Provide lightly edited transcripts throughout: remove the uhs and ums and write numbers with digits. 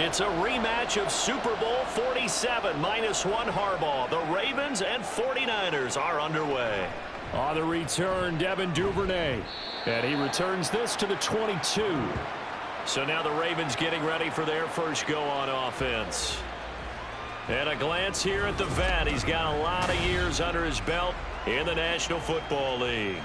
It's a rematch of Super Bowl 47 -1 Harbaugh. The Ravens and 49ers are underway. On the return, Devin Duvernay. And he returns this to the 22. So now the Ravens getting ready for their first go on offense. And a glance here at the vet. He's got a lot of years under his belt in the National Football League.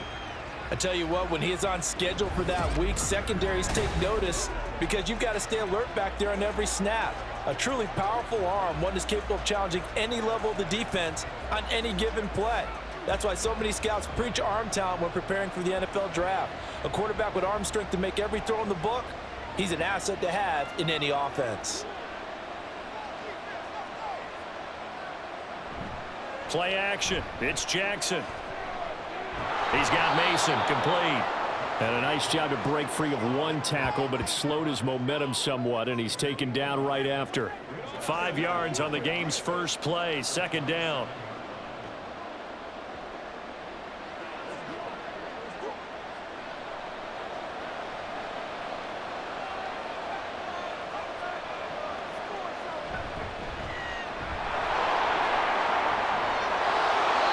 I tell you what, when he is on schedule for that week, secondaries take notice because you've got to stay alert back there on every snap. A truly powerful arm, one that's capable of challenging any level of the defense on any given play. That's why so many scouts preach arm talent when preparing for the NFL draft. A quarterback with arm strength to make every throw in the book, he's an asset to have in any offense. Play action. It's Jackson. He's got Mason complete. And a nice job to break free of one tackle, but it slowed his momentum somewhat, and he's taken down right after. 5 yards on the game's first play, second down.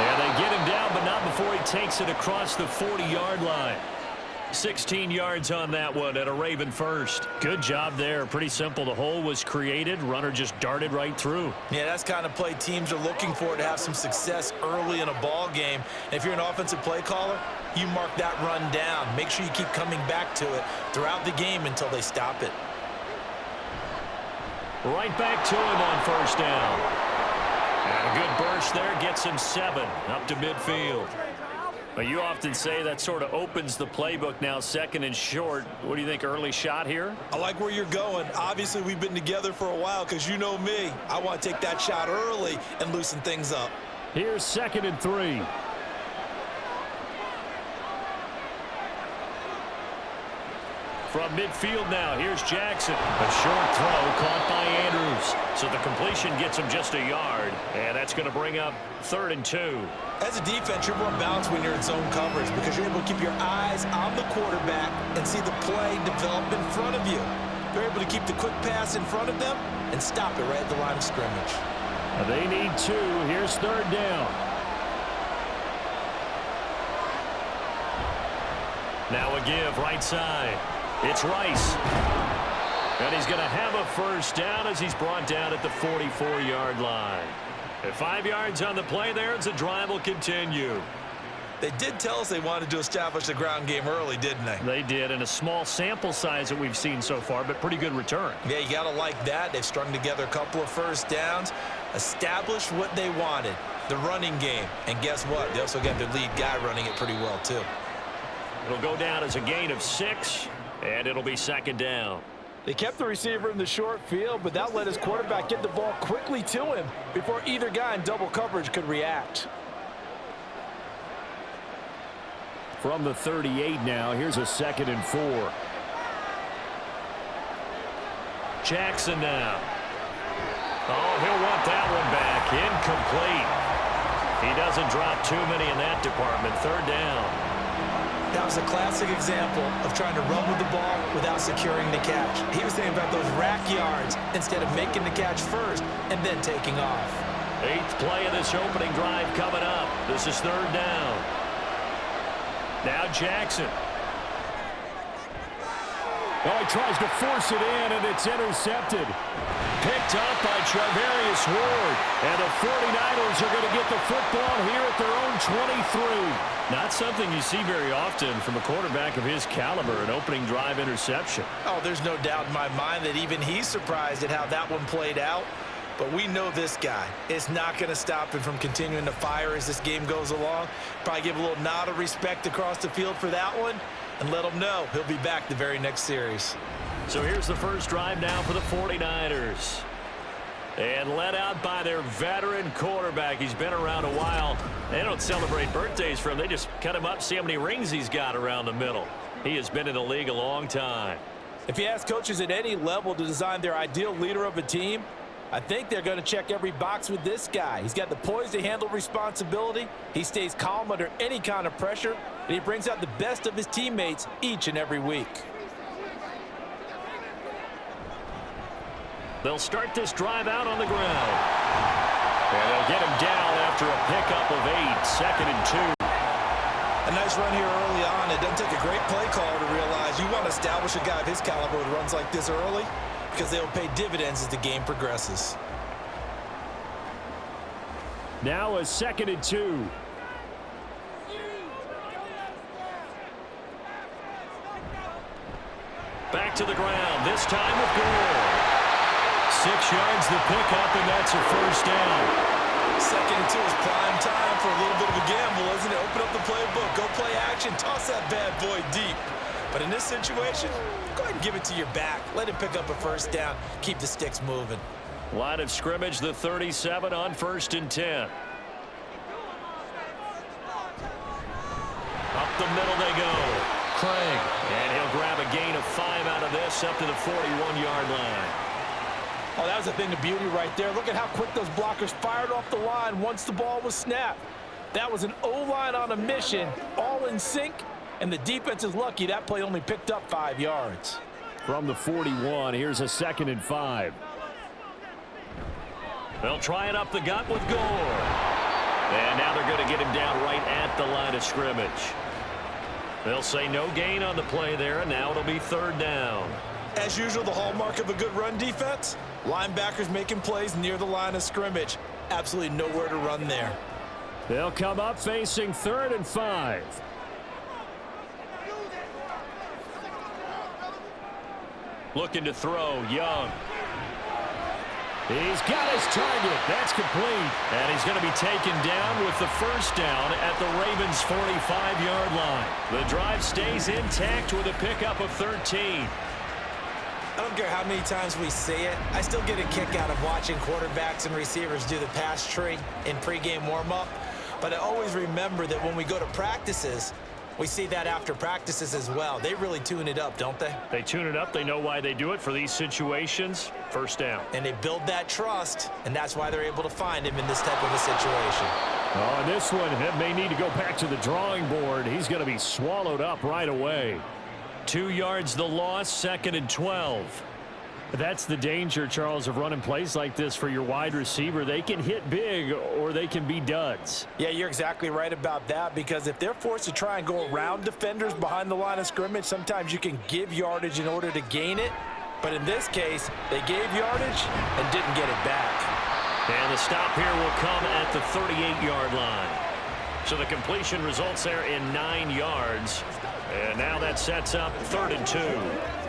And they get him down, but not before he takes it across the 40-yard line. 16 yards on that one and a Raven first. Good job there. Pretty simple. The hole was created. Runner just darted right through. Yeah, that's the kind of play teams are looking for to have some success early in a ball game. And if you're an offensive play caller, you mark that run down. Make sure you keep coming back to it throughout the game until they stop it. Right back to him on first down. And a good burst there gets him 7 up to midfield. But you often say that sort of opens the playbook now, second and short. What do you think, early shot here? I like where you're going. Obviously, we've been together for a while because you know me. I want to take that shot early and loosen things up. Here's 2nd and 3. From midfield now, here's Jackson. A short throw caught by Andrews. So the completion gets him just a yard. And that's going to bring up 3rd and 2. As a defense, you're more balanced when you're in zone coverage because you're able to keep your eyes on the quarterback and see the play develop in front of you. They're able to keep the quick pass in front of them and stop it right at the line of scrimmage. They need 2. Here's 3rd down. Now a give right side. It's Rice. And he's going to have a first down as he's brought down at the 44-yard line. At 5 yards on the play there, as the drive will continue. They did tell us they wanted to establish the ground game early, didn't they? They did, and a small sample size that we've seen so far, but pretty good return. Yeah, you got to like that. They've strung together a couple of first downs, established what they wanted, the running game. And guess what? They also got their lead guy running it pretty well, too. It'll go down as a gain of 6, and it'll be 2nd down. They kept the receiver in the short field, but that let his quarterback get the ball quickly to him before either guy in double coverage could react. From the 38 now, here's a 2nd and 4. Jackson now. Oh, he'll want that one back. Incomplete. He doesn't drop too many in that department. 3rd down. That was a classic example of trying to run with the ball without securing the catch. He was thinking about those rack yards instead of making the catch first and then taking off. 8th play of this opening drive coming up. This is 3rd down. Now Jackson. Oh, he tries to force it in, and it's intercepted. Picked up by Charvarius Ward. And the 49ers are going to get the football here at their own 23. Not something you see very often from a quarterback of his caliber, an opening drive interception. Oh, there's no doubt in my mind that even he's surprised at how that one played out. But we know this guy is not going to stop him from continuing to fire as this game goes along. Probably give a little nod of respect across the field for that one and let him know he'll be back the very next series. So here's the first drive now for the 49ers. And led out by their veteran quarterback. He's been around a while. They don't celebrate birthdays for him. They just cut him up, see how many rings he's got around the middle. He has been in the league a long time. If you ask coaches at any level to design their ideal leader of a team, I think they're going to check every box with this guy. He's got the poise to handle responsibility. He stays calm under any kind of pressure, and he brings out the best of his teammates each and every week. They'll start this drive out on the ground. And they'll get him down after a pickup of 8, 2nd and 2. A nice run here early on. It doesn't take a great play caller to realize you want to establish a guy of his caliber who runs like this early because they'll pay dividends as the game progresses. Now a 2nd and 2. Back to the ground, this time with Gore. 6 yards the pickup, and that's a first down. 2nd and 2 is prime time for a little bit of a gamble, isn't it? Open up the playbook, go play action, toss that bad boy deep. But in this situation, go ahead and give it to your back. Let him pick up a first down, keep the sticks moving. Line of scrimmage, the 37 on 1st and 10. Up the middle they go. Craig, and he'll grab a gain of 5 out of this up to the 41-yard line. Oh, that was a thing of beauty right there. Look at how quick those blockers fired off the line once the ball was snapped. That was an O-line on a mission, all in sync, and the defense is lucky that play only picked up 5 yards. From the 41, here's a 2nd and 5. They'll try it up the gut with Gore. And now they're going to get him down right at the line of scrimmage. They'll say no gain on the play there, and now it'll be 3rd down. As usual, the hallmark of a good run defense, linebackers making plays near the line of scrimmage. Absolutely nowhere to run there. They'll come up facing 3rd and 5. Looking to throw, Young. He's got his target. That's complete. And he's going to be taken down with the first down at the Ravens' 45-yard line. The drive stays intact with a pickup of 13. I don't care how many times we say it, I still get a kick out of watching quarterbacks and receivers do the pass tree in pregame warm-up. But I always remember that when we go to practices, we see that after practices as well. They really tune it up, don't they? They tune it up. They know why they do it for these situations. First down. And they build that trust, and that's why they're able to find him in this type of a situation. Oh, and this one, it may need to go back to the drawing board. He's going to be swallowed up right away. 2 yards the loss, 2nd and 12. That's the danger, Charles, of running plays like this for your wide receiver. They can hit big or they can be duds. Yeah, you're exactly right about that, because if they're forced to try and go around defenders behind the line of scrimmage, sometimes you can give yardage in order to gain it. But in this case, they gave yardage and didn't get it back. And the stop here will come at the 38-yard line. So the completion results there in 9 yards. And now that sets up 3rd and 2.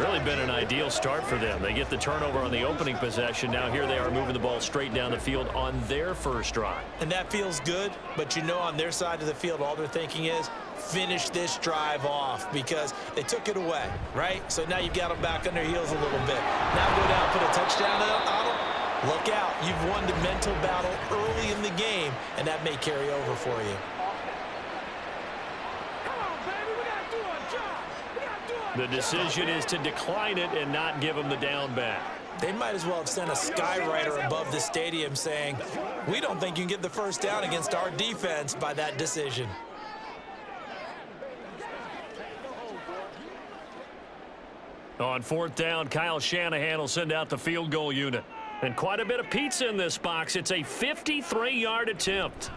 Really been an ideal start for them. They get the turnover on the opening possession. Now here they are moving the ball straight down the field on their first drive. And that feels good, but you know on their side of the field, all they're thinking is finish this drive off because they took it away, right? So now you've got them back on their heels a little bit. Now go down, put a touchdown on them. Look out. You've won the mental battle early in the game, and that may carry over for you. The decision is to decline it and not give him the down back. They might as well have sent a skywriter above the stadium saying, we don't think you can get the first down against our defense by that decision. On 4th down, Kyle Shanahan will send out the field goal unit. And quite a bit of pizza in this box. It's a 53-yard attempt.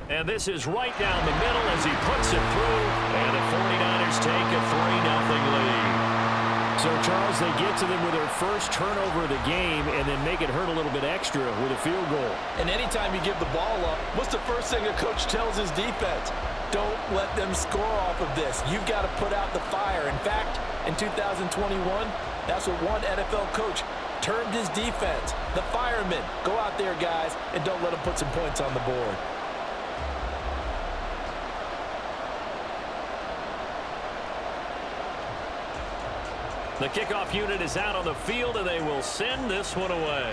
And this is right down the middle as he puts it through. And the 49ers take a 3-0 lead. So, Charles, they get to them with their first turnover of the game and then make it hurt a little bit extra with a field goal. And anytime you give the ball up, what's the first thing a coach tells his defense? Don't let them score off of this. You've got to put out the fire. In fact, in 2021, that's what one NFL coach termed his defense. The firemen. Go out there, guys, and don't let them put some points on the board. The kickoff unit is out on the field, and they will send this one away.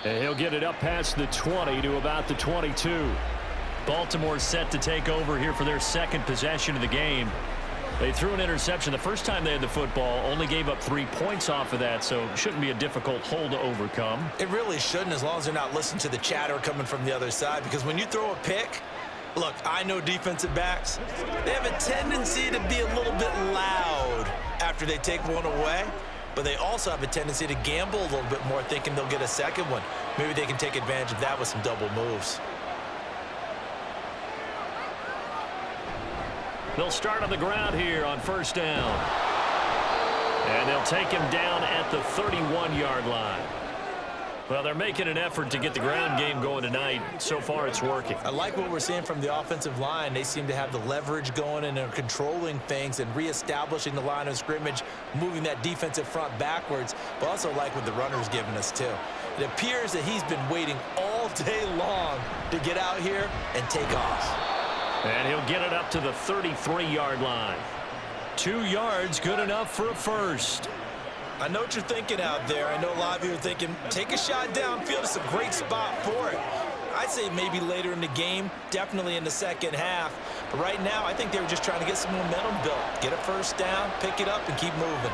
And he'll get it up past the 20 to about the 22. Baltimore set to take over here for their second possession of the game. They threw an interception the first time they had the football, only gave up 3 points off of that, so it shouldn't be a difficult hole to overcome. It really shouldn't, as long as they're not listening to the chatter coming from the other side, because when you throw a pick, Look, I know defensive backs. They have a tendency to be a little bit loud after they take one away, but they also have a tendency to gamble a little bit more, thinking they'll get a second one. Maybe they can take advantage of that with some double moves. They'll start on the ground here on first down. And they'll take him down at the 31-yard line. Well, they're making an effort to get the ground game going tonight. So far, it's working. I like what we're seeing from the offensive line. They seem to have the leverage going, and they're controlling things and reestablishing the line of scrimmage, moving that defensive front backwards, but also like what the runner's giving us, too. It appears that he's been waiting all day long to get out here and take off. And he'll get it up to the 33-yard line. 2 yards, good enough for a first. I know what you're thinking out there. I know a lot of you are thinking, take a shot downfield. It's a great spot for it. I'd say maybe later in the game, definitely in the second half. But right now, I think they were just trying to get some momentum built. Get a first down, pick it up, and keep moving.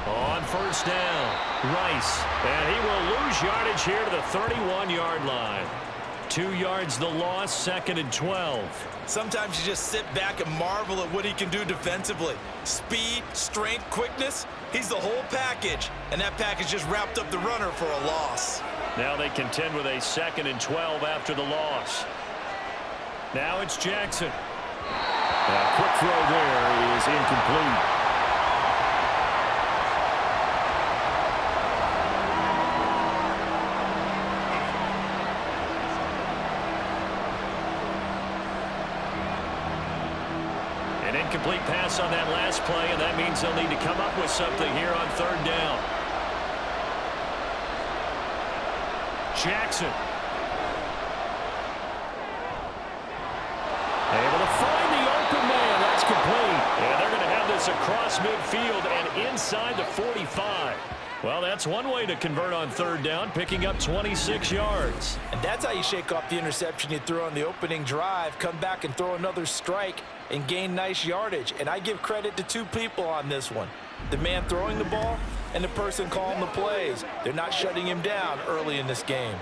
On first down, Rice. And he will lose yardage here to the 31-yard line. 2 yards the loss, 2nd and 12. Sometimes you just sit back and marvel at what he can do defensively. Speed, strength, quickness, he's the whole package. And that package just wrapped up the runner for a loss. Now they contend with a 2nd and 12 after the loss. Now it's Jackson. A quick throw there is incomplete. Incomplete pass on that last play, and that means they'll need to come up with something here on third down. Jackson. Able to find the open man. That's complete. And they're going to have this across midfield and inside the 45. Well, that's one way to convert on third down, picking up 26 yards. And that's how you shake off the interception you threw on the opening drive, come back and throw another strike and gain nice yardage. And I give credit to 2 people on this one. The man throwing the ball and the person calling the plays. They're not shutting him down early in this game.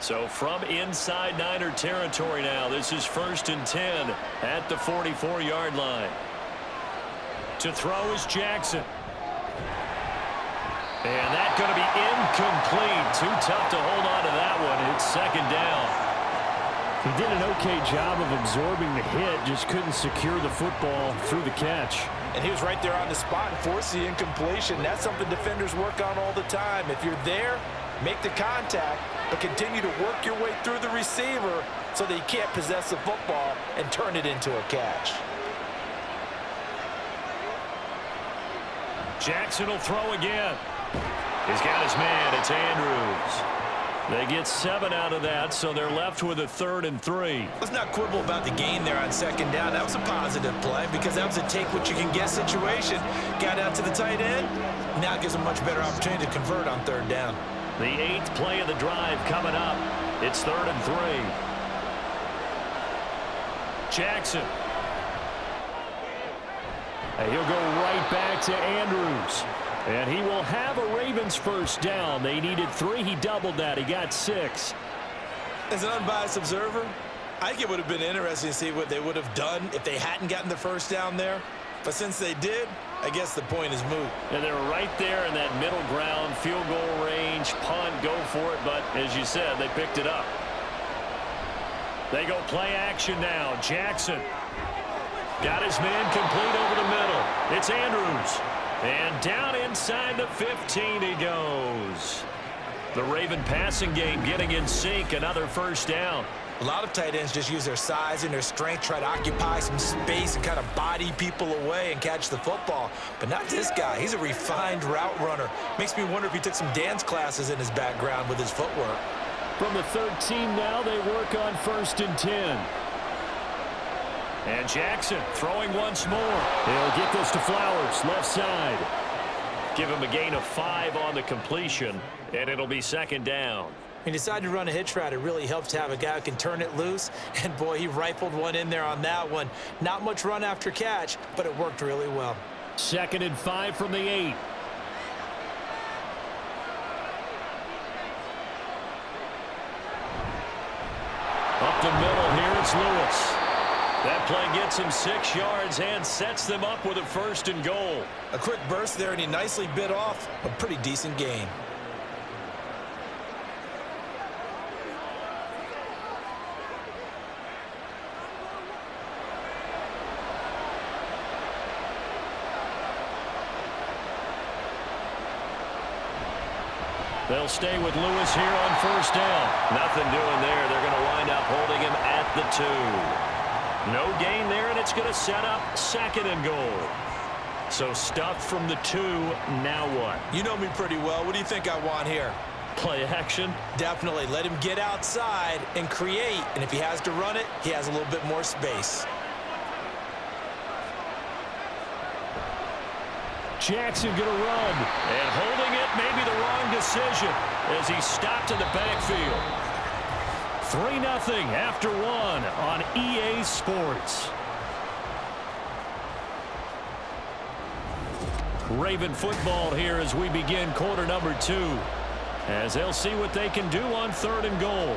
So from inside Niner territory now, this is 1st and 10 at the 44-yard line. To throw is Jackson. And that's going to be incomplete. Too tough to hold on to that one. It's 2nd down. He did an okay job of absorbing the hit, just couldn't secure the football through the catch. And he was right there on the spot and forced the incompletion. That's something defenders work on all the time. If you're there, make the contact, but continue to work your way through the receiver so that he can't possess the football and turn it into a catch. Jackson will throw again. He's got his man. It's Andrews. They get 7 out of that, so they're left with a 3rd and 3. Let's not quibble about the gain there on 2nd down. That was a positive play because that was a take-what-you-can-get situation. Got out to the tight end. Now it gives them a much better opportunity to convert on 3rd down. The 8th play of the drive coming up. It's 3rd and 3. Jackson. And he'll go right back to Andrews. And he will have a Ravens first down. They needed 3. He doubled that. He got 6. As an unbiased observer, I think it would have been interesting to see what they would have done if they hadn't gotten the first down there. But since they did, I guess the point is moot. And they're right there in that middle ground, field goal range, punt, go for it. But as you said, they picked it up. They go play action now. Jackson got his man complete over the middle. It's Andrews. And down inside the 15 he goes. The Raven passing game getting in sync. Another first down. A lot of tight ends just use their size and their strength, try to occupy some space and kind of body people away and catch the football. But not this guy. He's a refined route runner. Makes me wonder if he took some dance classes in his background with his footwork. From the 13 now, they work on 1st and 10. And Jackson throwing once more. He'll get this to Flowers, left side. Give him a gain of 5 on the completion, and it'll be 2nd down. He decided to run a hitch route. It really helps to have a guy who can turn it loose. And, boy, he rifled one in there on that one. Not much run after catch, but it worked really well. 2nd and 5 from the 8. Up the middle here, it's Lewis. That play gets him 6 yards and sets them up with a 1st and goal. A quick burst there, and he nicely bit off a pretty decent gain. They'll stay with Lewis here on 1st down. Nothing doing there. They're going to wind up holding him at the 2. No gain there, and it's going to set up 2nd and goal. So stuffed from the 2. Now what? You know me pretty well. What do you think I want here? Play action? Definitely. Let him get outside and create. And if he has to run it, he has a little bit more space. Jackson going to run. And holding it may be the wrong decision as he stopped in the backfield. 3-0 after 1 on EA Sports. Raven football here as we begin quarter number 2. As they'll see what they can do on 3rd and goal.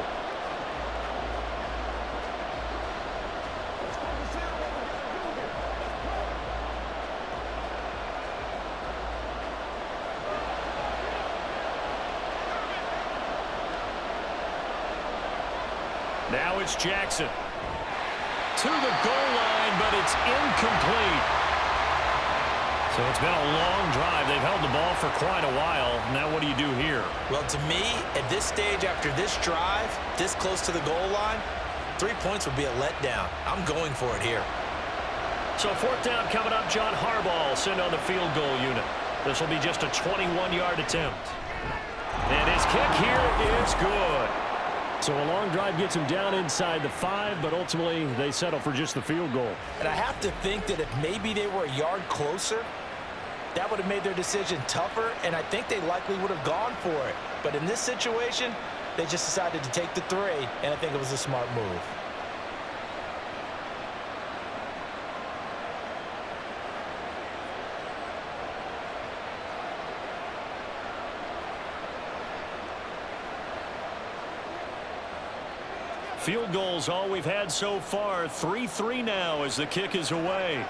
Now it's Jackson. To the goal line, but it's incomplete. So it's been a long drive. They've held the ball for quite a while. Now what do you do here? Well, to me, at this stage, after this drive, this close to the goal line, 3 points would be a letdown. I'm going for it here. So 4th down coming up. John Harbaugh will send on the field goal unit. This will be just a 21-yard attempt. And his kick here is good. So a long drive gets him down inside the 5, but ultimately they settle for just the field goal. And I have to think that if maybe they were a yard closer, that would have made their decision tougher, and I think they likely would have gone for it. But in this situation, they just decided to take the 3, and I think it was a smart move. Field goals all we've had so far. 3-3 now as the kick is away.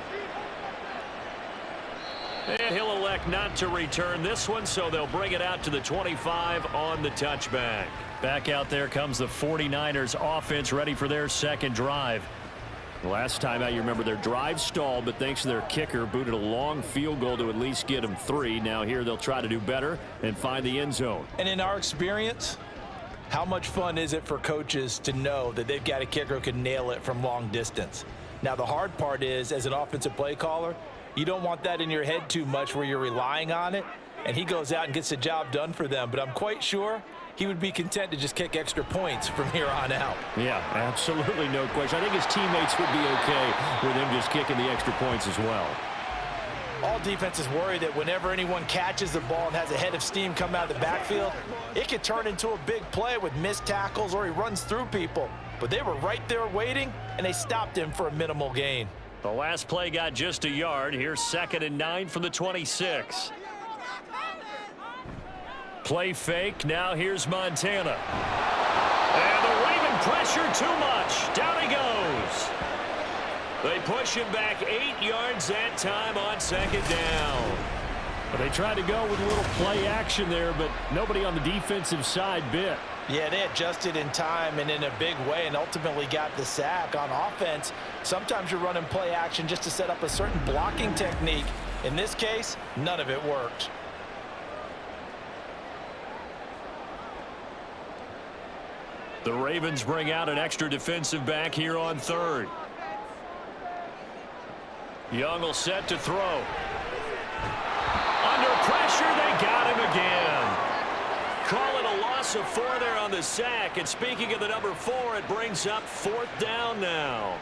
And he'll elect not to return this one, so they'll bring it out to the 25 on the touchback. Back out there comes the 49ers offense, ready for their 2nd drive. Last time out, you remember their drive stalled, but thanks to their kicker, booted a long field goal to at least get them 3. Now here they'll try to do better and find the end zone. And in our experience, how much fun is it for coaches to know that they've got a kicker who can nail it from long distance? Now, the hard part is, as an offensive play caller, you don't want that in your head too much where you're relying on it, and he goes out and gets the job done for them. But I'm quite sure he would be content to just kick extra points from here on out. Yeah, absolutely no question. I think his teammates would be okay with him just kicking the extra points as well. All defenses worry that whenever anyone catches the ball and has a head of steam come out of the backfield, it could turn into a big play with missed tackles or he runs through people. But they were right there waiting, and they stopped him for a minimal gain. The last play got just a yard. Here's 2nd and 9 from the 26. Play fake. Now here's Montana. And the Raven pressure too much. Down he goes. They push him back 8 yards that time on 2nd down. But they tried to go with a little play action there, but nobody on the defensive side bit. Yeah, they adjusted in time and in a big way and ultimately got the sack. On offense, sometimes you're running play action just to set up a certain blocking technique. In this case, none of it worked. The Ravens bring out an extra defensive back here on 3rd. Young will set to throw. Under pressure, they got him again. Call it a loss of 4 there on the sack. And speaking of the number 4, it brings up 4th down now.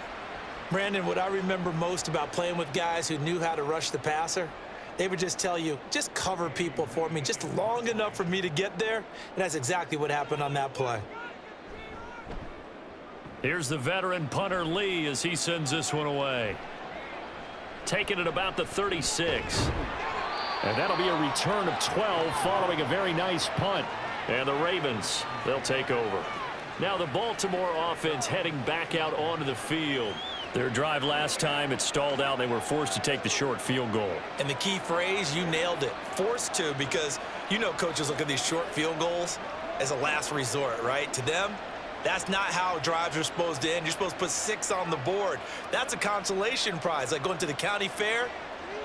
Brandon, what I remember most about playing with guys who knew how to rush the passer, they would just tell you, just cover people for me just long enough for me to get there. And that's exactly what happened on that play. Here's the veteran punter Lee as he sends this one away. Taking it about the 36. And that'll be a return of 12 following a very nice punt. And the Ravens, they'll take over. Now the Baltimore offense heading back out onto the field. Their drive last time, it stalled out. They were forced to take the short field goal. And the key phrase, you nailed it, forced to, because you know coaches look at these short field goals as a last resort, right? To them, that's not how drives are supposed to end. You're supposed to put 6 on the board. That's a consolation prize, like going to the county fair.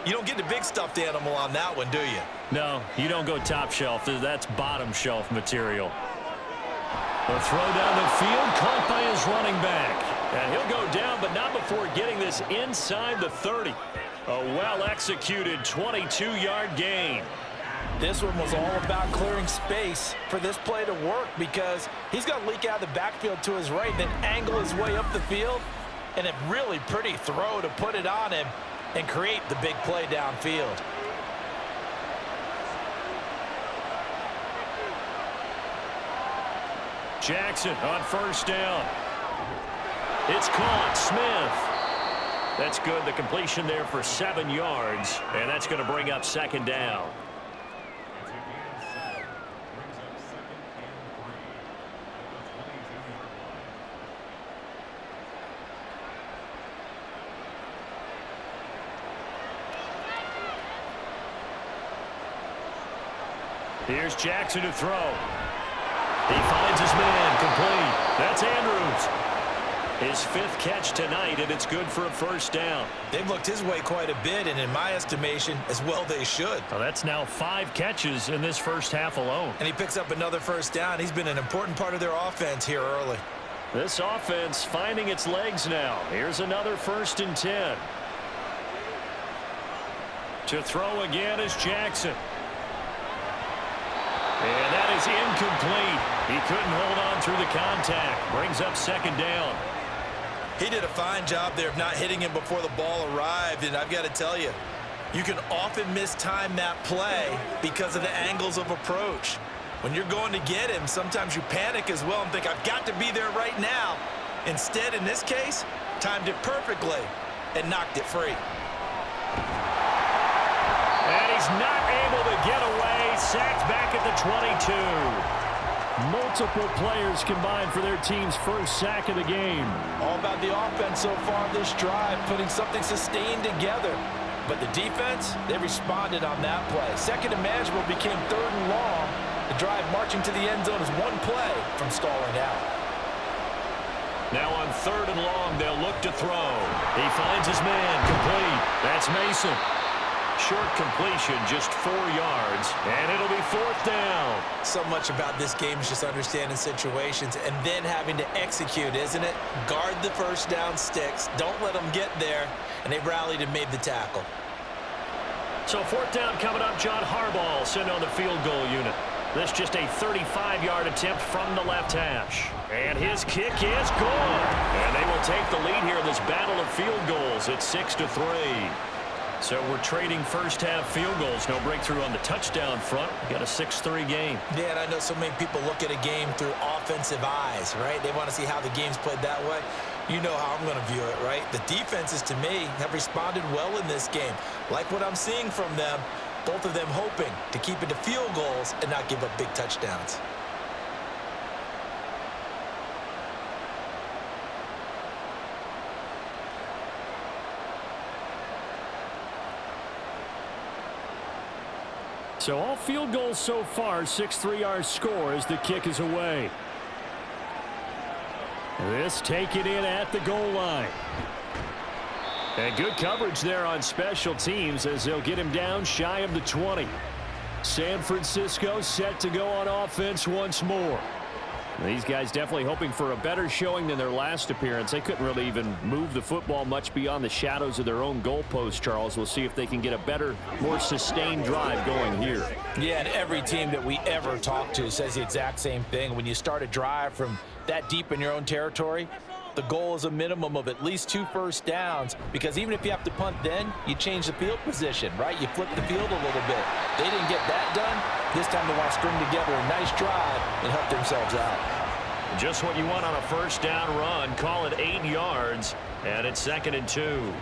You don't get the big stuffed animal on that one, do you? No, you don't go top shelf. That's bottom shelf material. The throw down the field, caught by his running back. And he'll go down, but not before getting this inside the 30. A well-executed 22-yard gain. This one was all about clearing space for this play to work, because he's going to leak out of the backfield to his right, then angle his way up the field, and a really pretty throw to put it on him and create the big play downfield. Jackson on first down. It's caught. Smith. That's good. The completion there for 7 yards, and that's going to bring up second down. Here's Jackson to throw. He finds his man, complete. That's Andrews. His 5th catch tonight, and it's good for a first down. They've looked his way quite a bit, and in my estimation, as well they should. Well, that's now 5 catches in this first half alone. And he picks up another first down. He's been an important part of their offense here early. This offense finding its legs now. Here's another 1st and 10. To throw again is Jackson. And that is incomplete. He couldn't hold on through the contact. Brings up second down. He did a fine job there of not hitting him before the ball arrived, and I've got to tell you, you can often mistime that play because of the angles of approach. When you're going to get him, sometimes you panic as well and think, I've got to be there right now. Instead, in this case, timed it perfectly and knocked it free. And he's not able to get away. Sacked back at the 22. Multiple players combined for their team's first sack of the game. All about the offense so far this drive, putting something sustained together. But the defense, they responded on that play. Second and manageable became 3rd and long. The drive marching to the end zone is one play from stalling out. Now on 3rd and long, they'll look to throw. He finds his man, complete. That's Mason. Short completion, just 4 yards, and it'll be 4th down. So much about this game is just understanding situations and then having to execute, isn't it? Guard the first down sticks. Don't let them get there, and they rallied and made the tackle. So 4th down coming up. John Harbaugh sent on the field goal unit. This just a 35-yard attempt from the left hash. And his kick is good. And they will take the lead here in this battle of field goals. It's 6-3. So we're trading first half field goals. No breakthrough on the touchdown front. We got a 6-3 game. Yeah, and I know so many people look at a game through offensive eyes, right? They want to see how the game's played that way. You know how I'm going to view it, right? The defenses, to me, have responded well in this game. Like what I'm seeing from them, both of them hoping to keep it to field goals and not give up big touchdowns. So all field goals so far, 6-3 our score as the kick is away. This take it in at the goal line. And good coverage there on special teams as they'll get him down shy of the 20. San Francisco set to go on offense once more. These guys definitely hoping for a better showing than their last appearance. They couldn't really even move the football much beyond the shadows of their own goalpost, Charles. We'll see if they can get a better, more sustained drive going here. Yeah, and every team that we ever talk to says the exact same thing. When you start a drive from that deep in your own territory, the goal is a minimum of at least 2 first downs, because even if you have to punt then, you change the field position, right? You flip the field a little bit. They didn't get that done. This time they want to string together a nice drive and help themselves out. Just what you want on a first down run. Call it 8 yards, and it's 2nd and 2.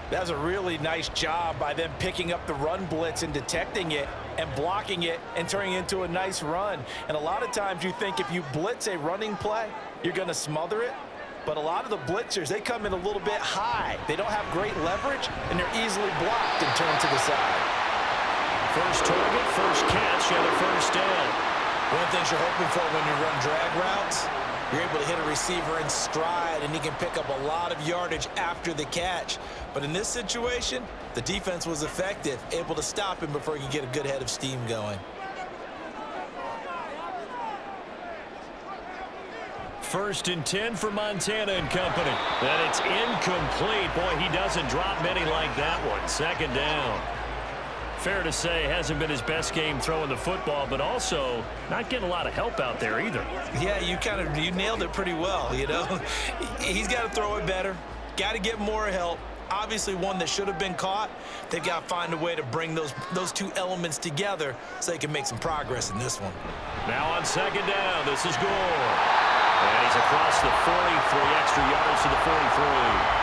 That's a really nice job by them picking up the run blitz and detecting it and blocking it and turning it into a nice run. And a lot of times you think if you blitz a running play, you're going to smother it. But a lot of the blitzers, they come in a little bit high. They don't have great leverage, and they're easily blocked and turned to the side. First target, first catch, and a first down. One of the things you're hoping for when you run drag routes, you're able to hit a receiver in stride, and he can pick up a lot of yardage after the catch. But in this situation, the defense was effective, able to stop him before he could get a good head of steam going. First and 10 for Montana and company. And it's incomplete. Boy, he doesn't drop many like that one. Second down. Fair to say, hasn't been his best game throwing the football, but also not getting a lot of help out there either. Yeah, you nailed it pretty well, you know. He's got to throw it better. Got to get more help. Obviously one that should have been caught. They've got to find a way to bring those two elements together so they can make some progress in this one. Now on second down, this is Gore. And he's across the 40, 3 extra yards to the 43.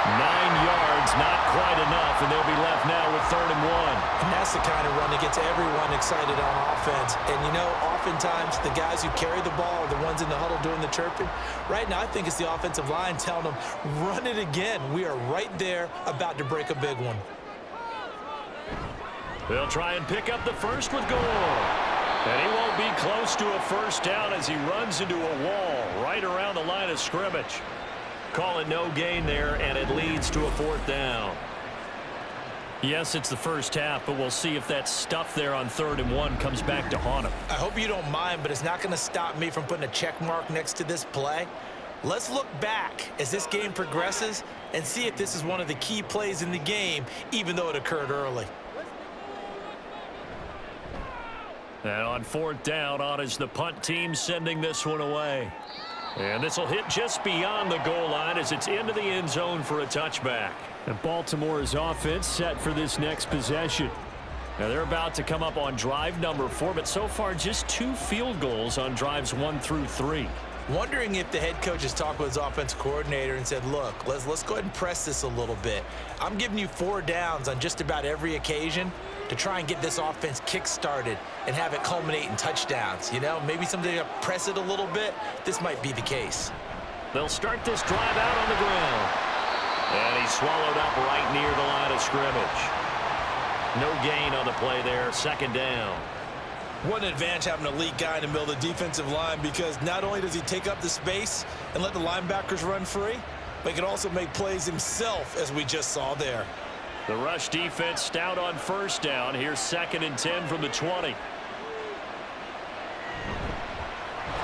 9 yards, not quite enough, and they'll be left now with 3rd and 1. And that's the kind of run that gets everyone excited on offense. And, you know, oftentimes the guys who carry the ball are the ones in the huddle doing the chirping. Right now, I think it's the offensive line telling them, run it again. We are right there about to break a big one. They'll try and pick up the first with Gore. And he won't be close to a first down as he runs into a wall right around the line of scrimmage. Call it no gain there, and it leads to a 4th down. Yes, it's the first half, but we'll see if that stuff there on 3rd and 1 comes back to haunt him. I hope you don't mind, but it's not going to stop me from putting a check mark next to this play. Let's look back as this game progresses and see if this is one of the key plays in the game, even though it occurred early. And on 4th down, on is the punt team sending this one away. And this will hit just beyond the goal line as it's into the end zone for a touchback. And Baltimore's offense set for this next possession. Now they're about to come up on drive number 4, but so far just 2 field goals on drives 1 through 3. Wondering if the head coach has talked with his offensive coordinator and said, look, let's go ahead and press this a little bit. I'm giving you 4 downs on just about every occasion to try and get this offense kick-started and have it culminate in touchdowns. You know, maybe something to press it a little bit. This might be the case. They'll start this drive out on the ground. And he's swallowed up right near the line of scrimmage. No gain on the play there. 2nd down. What an advantage having an elite guy in the middle of the defensive line, because not only does he take up the space and let the linebackers run free, but he can also make plays himself, as we just saw there. The rush defense stout on 1st down. Here's 2nd and 10 from the 20.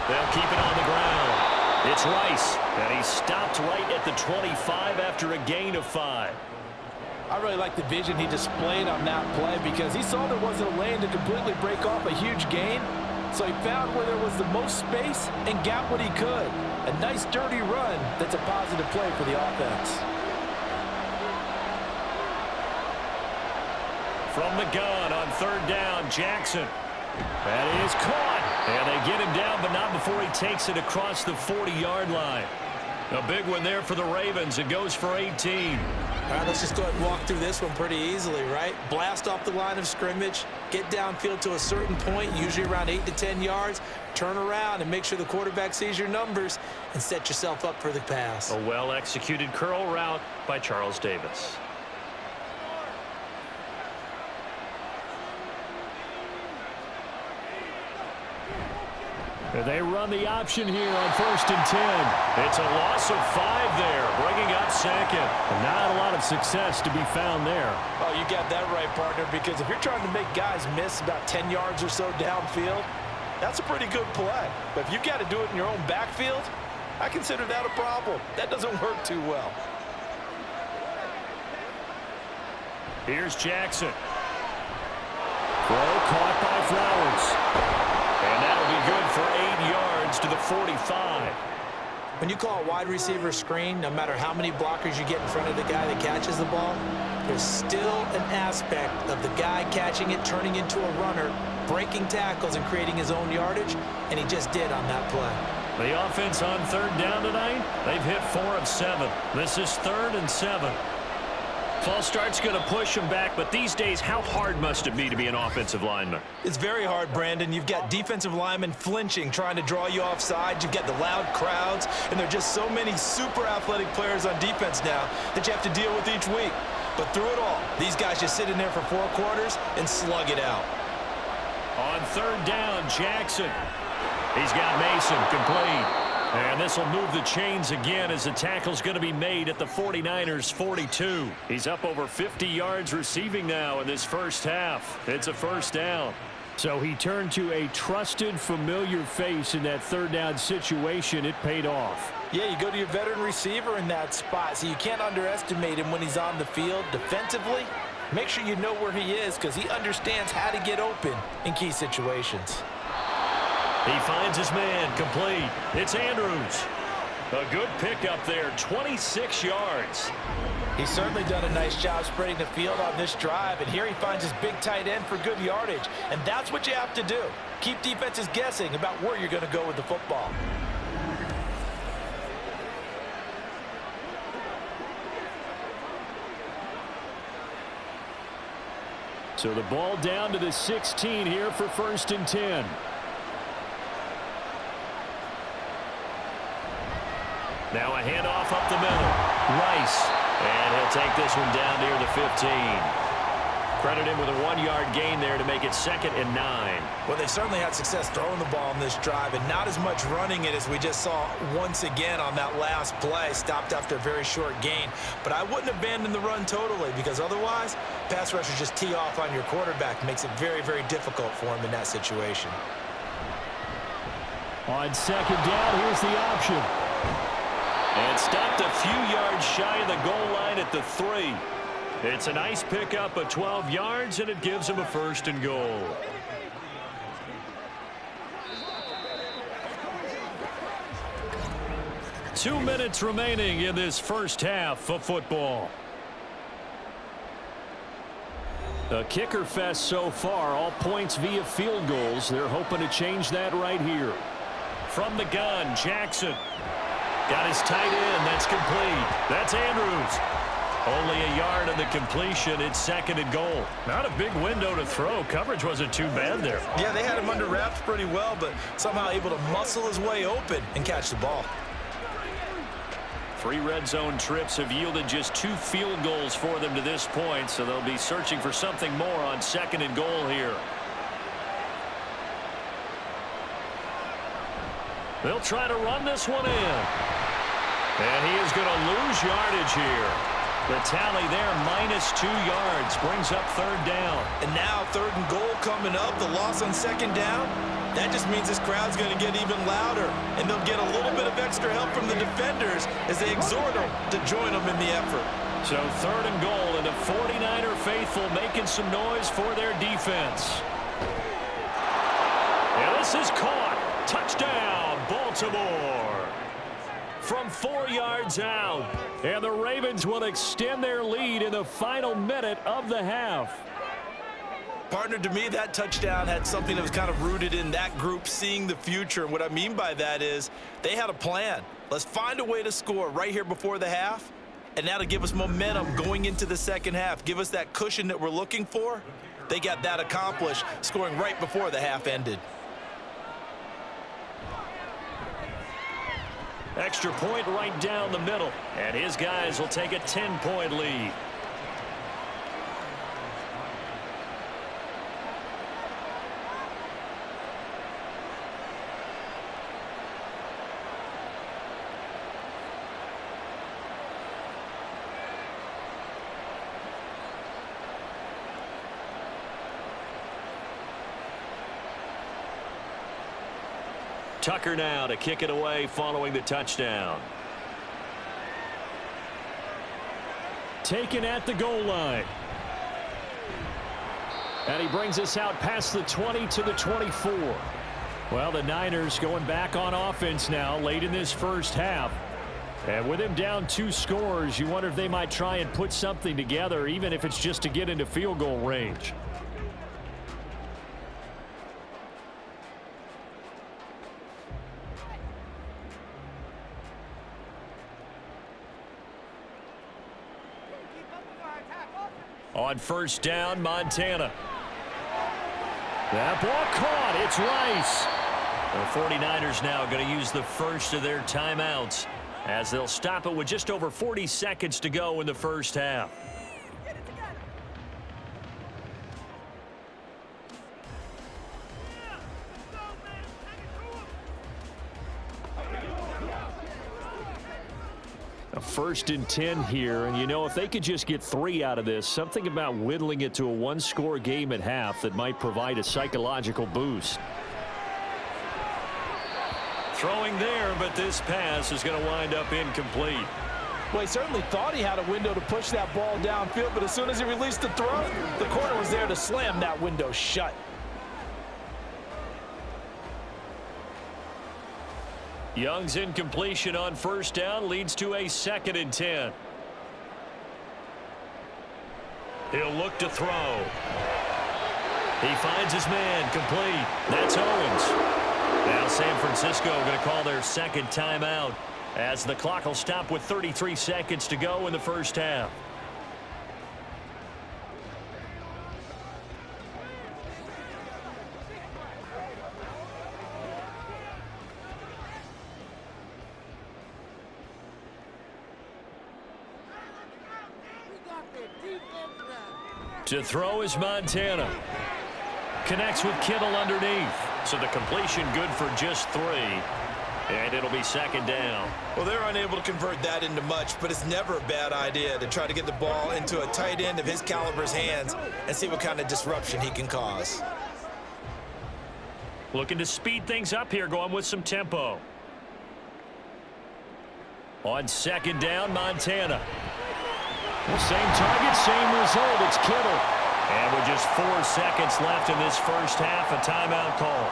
They'll keep it on the ground. It's Rice, and he's stopped right at the 25 after a gain of 5. I really like the vision he displayed on that play, because he saw there wasn't a lane to completely break off a huge gain. So he found where there was the most space and got what he could. A nice dirty run that's a positive play for the offense. From the gun on 3rd down, Jackson. That is caught. And they get him down, but not before he takes it across the 40-yard line. A big one there for the Ravens. It goes for 18. All right, let's just go ahead and walk through this one pretty easily, right? Blast off the line of scrimmage, get downfield to a certain point, usually around 8 to 10 yards, turn around and make sure the quarterback sees your numbers and set yourself up for the pass. A well-executed curl route by Charles Davis. They run the option here on 1st and 10. It's a loss of 5 there, bringing up 2nd. Not a lot of success to be found there. Oh, you got that right, partner, because if you're trying to make guys miss about 10 yards or so downfield, that's a pretty good play. But if you've got to do it in your own backfield, I consider that a problem. That doesn't work too well. Here's Jackson. Throw caught by Flowers. And that'll be good for 8 yards to the 45. When you call a wide receiver screen, no matter how many blockers you get in front of the guy that catches the ball, there's still an aspect of the guy catching it, turning into a runner, breaking tackles and creating his own yardage, and he just did on that play. The offense on 3rd down tonight, they've hit 4 of 7. This is 3rd and 7. False start's going to push him back, but these days, how hard must it be to be an offensive lineman? It's very hard, Brandon. You've got defensive linemen flinching, trying to draw you offside. You've got the loud crowds, and there are just so many super athletic players on defense now that you have to deal with each week. But through it all, these guys just sit in there for 4 quarters and slug it out. On third down, Jackson. He's got Mason complete. And this will move the chains again as the tackle's going to be made at the 49ers 42. He's up over 50 yards receiving now in this first half. It's a first down. So he turned to a trusted, familiar face in that third down situation. It paid off. Yeah, you go to your veteran receiver in that spot, so you can't underestimate him when he's on the field defensively. Make sure you know where he is because he understands how to get open in key situations. He finds his man complete. It's Andrews. A good pickup there, 26 yards. He's certainly done a nice job spreading the field on this drive, and here he finds his big tight end for good yardage. And that's what you have to do. Keep defenses guessing about where you're going to go with the football. So the ball down to the 16 here for 1st and 10. Now a handoff up the middle. Rice. And he'll take this one down near the 15. Credit him with a 1-yard gain there to make it 2nd and 9. Well, they certainly had success throwing the ball on this drive and not as much running it as we just saw once again on that last play. Stopped after a very short gain. But I wouldn't abandon the run totally because otherwise, pass rushers just tee off on your quarterback. Makes it very, very difficult for him in that situation. On 2nd down, here's the option. And stopped a few yards shy of the goal line at the 3. It's a nice pickup of 12 yards, and it gives him a 1st and goal. Two minutes remaining in this first half of football. A kicker fest so far, all points via field goals. They're hoping to change that right here. From the gun, Jackson. Got his tight end. That's complete. That's Andrews. Only a yard on the completion. It's 2nd and goal. Not a big window to throw. Coverage wasn't too bad there. Yeah, they had him under wraps pretty well, but somehow able to muscle his way open and catch the ball. 3 red zone trips have yielded just 2 field goals for them to this point, so they'll be searching for something more on 2nd and goal here. They'll try to run this one in. And he is going to lose yardage here. The tally there, -2 yards, brings up 3rd down. And now 3rd and goal coming up. The loss on 2nd down. That just means this crowd's going to get even louder. And they'll get a little bit of extra help from the defenders as they exhort them to join them in the effort. So 3rd and goal, and the 49er faithful making some noise for their defense. And this is caught. Touchdown, Baltimore. From 4 yards out. And the Ravens will extend their lead in the final minute of the half. Partner, to me, that touchdown had something that was kind of rooted in that group seeing the future. And what I mean by that is they had a plan. Let's find a way to score right here before the half. And that'll give us momentum going into the 2nd half. Give us that cushion that we're looking for. They got that accomplished, scoring right before the half ended. Extra point right down the middle. And his guys will take a 10-point lead. Tucker now to kick it away following the touchdown. Taken at the goal line. And he brings us out past the 20 to the 24. Well, the Niners going back on offense now late in this first half. And with him down 2 scores, you wonder if they might try and put something together, even if it's just to get into field goal range. On first down, Montana. That ball caught. It's Rice. The 49ers now going to use the first of their timeouts as they'll stop it with just over 40 seconds to go in the first half. A 1st and 10 here, and you know, if they could just get 3 out of this, something about whittling it to a one-score game at half that might provide a psychological boost. Throwing there, but this pass is going to wind up incomplete. Well, he certainly thought he had a window to push that ball downfield, but as soon as he released the throw, the corner was there to slam that window shut. Young's incompletion on first down leads to a 2nd and 10. He'll look to throw. He finds his man, complete. That's Owens. Now San Francisco going to call their 2nd timeout as the clock will stop with 33 seconds to go in the first half. To throw is Montana. Connects with Kittle underneath. So the completion good for just 3. And it'll be 2nd down. Well, they're unable to convert that into much, but it's never a bad idea to try to get the ball into a tight end of his caliber's hands and see what kind of disruption he can cause. Looking to speed things up here, going with some tempo. On 2nd down, Montana. Same target, same result. It's Kittle. And with just 4 seconds left in this first half, a timeout call.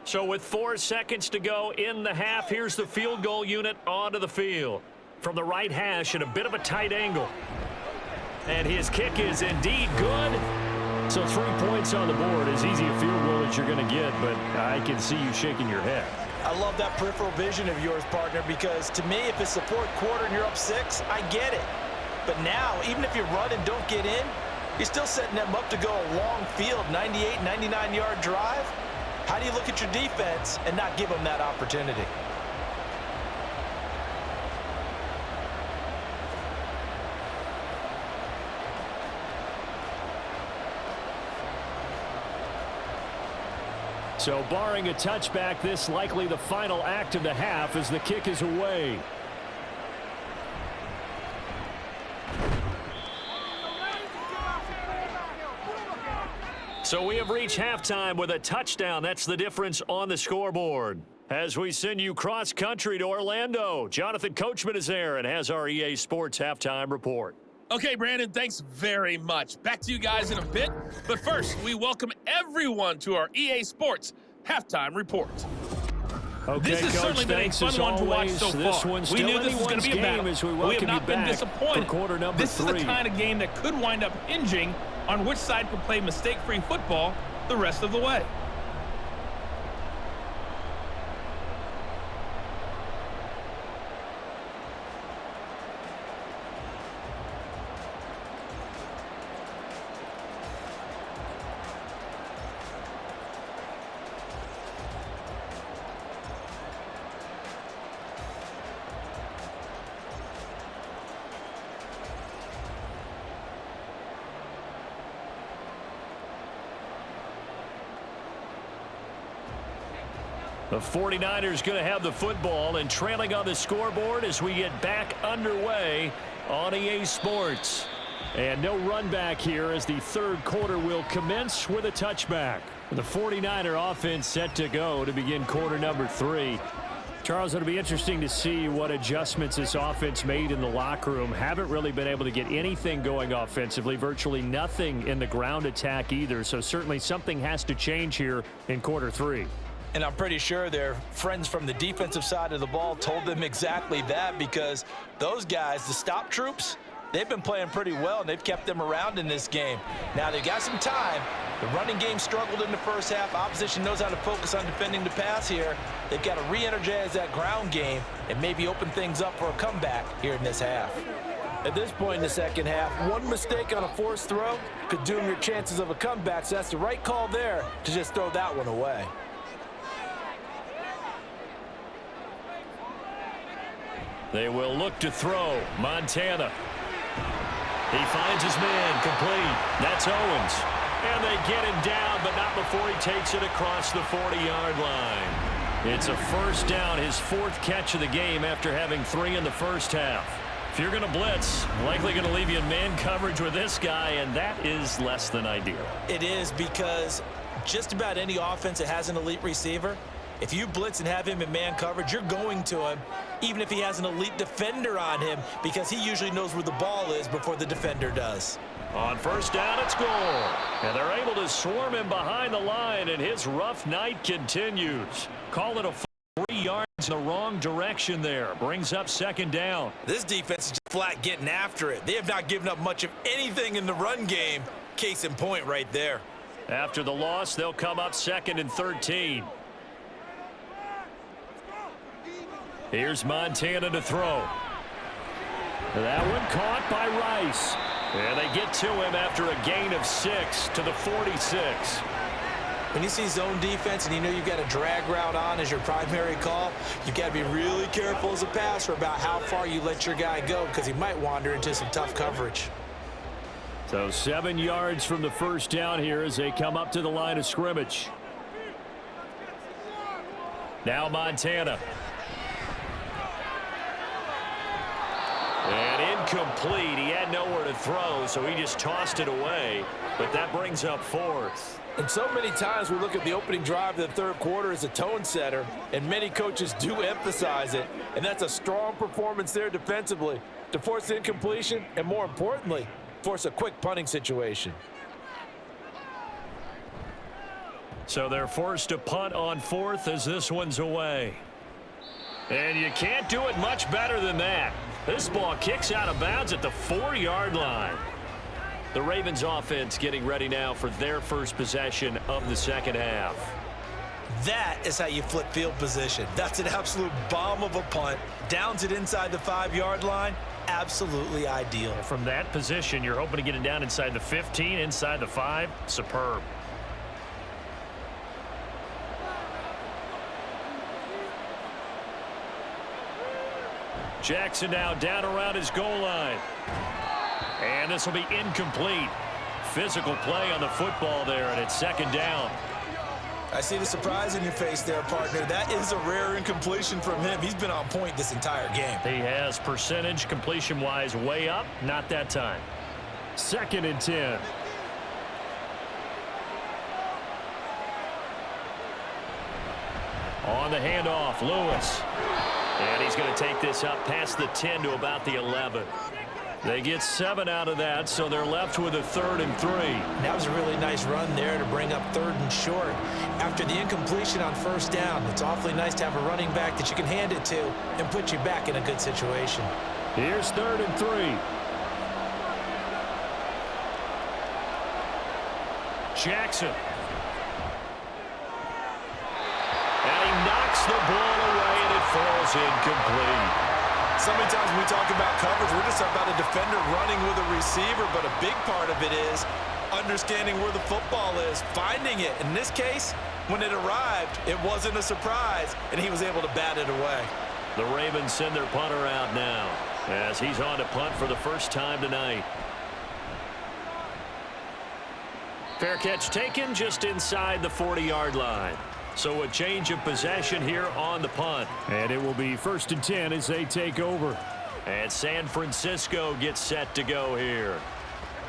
So with 4 seconds to go in the half, here's the field goal unit onto the field. From the right hash at a bit of a tight angle. And his kick is indeed good. So 3 points on the board, as easy a field goal as you're going to get, but I can see you shaking your head. I love that peripheral vision of yours, partner, because to me, if it's the 4th quarter and you're up 6, I get it. But now, even if you run and don't get in, you're still setting them up to go a long field, 98, 99-yard drive. How do you look at your defense and not give them that opportunity? So barring a touchback, this likely the final act of the half as the kick is away. So we have reached halftime with a touchdown. That's the difference on the scoreboard. As we send you cross-country to Orlando, Jonathan Coachman is there and has our EA Sports halftime report. Okay, Brandon, thanks very much. Back to you guys in a bit. But first, we welcome everyone to our EA Sports halftime report. Okay, this has Coach, certainly been a fun one to watch so far. We knew this was going to be a battle. We have not been disappointed. This is the kind of game that could wind up hinging on which side can play mistake-free football the rest of the way. The 49ers going to have the football and trailing on the scoreboard as we get back underway on EA Sports. And no run back here as the 3rd quarter will commence with a touchback. The 49er offense set to go to begin quarter number 3. Charles, it'll be interesting to see what adjustments this offense made in the locker room. Haven't really been able to get anything going offensively, virtually nothing in the ground attack either. So certainly something has to change here in quarter 3. And I'm pretty sure their friends from the defensive side of the ball told them exactly that, because those guys, the stop troops, They've been playing pretty well, and they've kept them around in this game. Now, they've got some time. The running game struggled in the first half. Opposition knows how to focus on defending the pass here. They've got to re-energize that ground game and maybe open things up for a comeback here in this half. At this point in the second half, one mistake on a forced throw could doom your chances of a comeback, so that's the right call there to just throw that one away. They will look to throw. Montana. He finds his man, complete. That's Owens. And they get him down, but not before he takes it across the 40-yard line. It's a first down, his 4th catch of the game after having 3 in the first half. If you're going to blitz, likely going to leave you in man coverage with this guy, and that is less than ideal. It is, because just about any offense that has an elite receiver, if you blitz and have him in man coverage, you're going to him, even if he has an elite defender on him, because he usually knows where the ball is before the defender does. On first down, it's Gore. And they're able to swarm him behind the line, and his rough night continues. Call it a 3 yards in the wrong direction there. Brings up second down. This defense is just flat getting after it. They have not given up much of anything in the run game. Case in point right there. After the loss, they'll come up 2nd and 13. Here's Montana to throw. That one caught by Rice. And they get to him after a gain of 6 to the 46. When you see zone defense and you know you've got a drag route on as your primary call, you've got to be really careful as a passer about how far you let your guy go, because he might wander into some tough coverage. So 7 yards from the first down here as they come up to the line of scrimmage. Now Montana. And incomplete. He had nowhere to throw, so he just tossed it away. But that brings up 4th. And so many times we look at the opening drive of the third quarter as a tone setter, and many coaches do emphasize it. And that's a strong performance there defensively to force the incompletion and, more importantly, force a quick punting situation. So they're forced to punt on 4th as this one's away. And you can't do it much better than that. This ball kicks out of bounds at the 4-yard line. The Ravens offense getting ready now for their first possession of the second half. That is how you flip field position. That's an absolute bomb of a punt. Downs it inside the 5-yard line. Absolutely ideal. From that position, you're hoping to get it down inside the 15, inside the 5. Superb. Jackson now down around his goal line. And this will be incomplete. Physical play on the football there, and it's second down. I see the surprise in your face there, partner. That is a rare incompletion from him. He's been on point this entire game. He has percentage completion-wise way up. Not that time. 2nd and 10. On the handoff, Lewis. And he's going to take this up past the 10 to about the 11. They get 7 out of that, so they're left with a 3rd and 3. That was a really nice run there to bring up 3rd and short. After the incompletion on first down, it's awfully nice to have a running back that you can hand it to and put you back in a good situation. Here's 3rd and 3. Jackson. And he knocks the ball away, and it falls incomplete. So many times when we talk about coverage, we're just about a defender running with a receiver, but a big part of it is understanding where the football is, finding it. In this case, when it arrived, it wasn't a surprise, and he was able to bat it away. The Ravens send their punter out now as he's on to punt for the first time tonight. Fair catch taken just inside the 40-yard line. So a change of possession here on the punt. And it will be 1st and 10 as they take over. And San Francisco gets set to go here.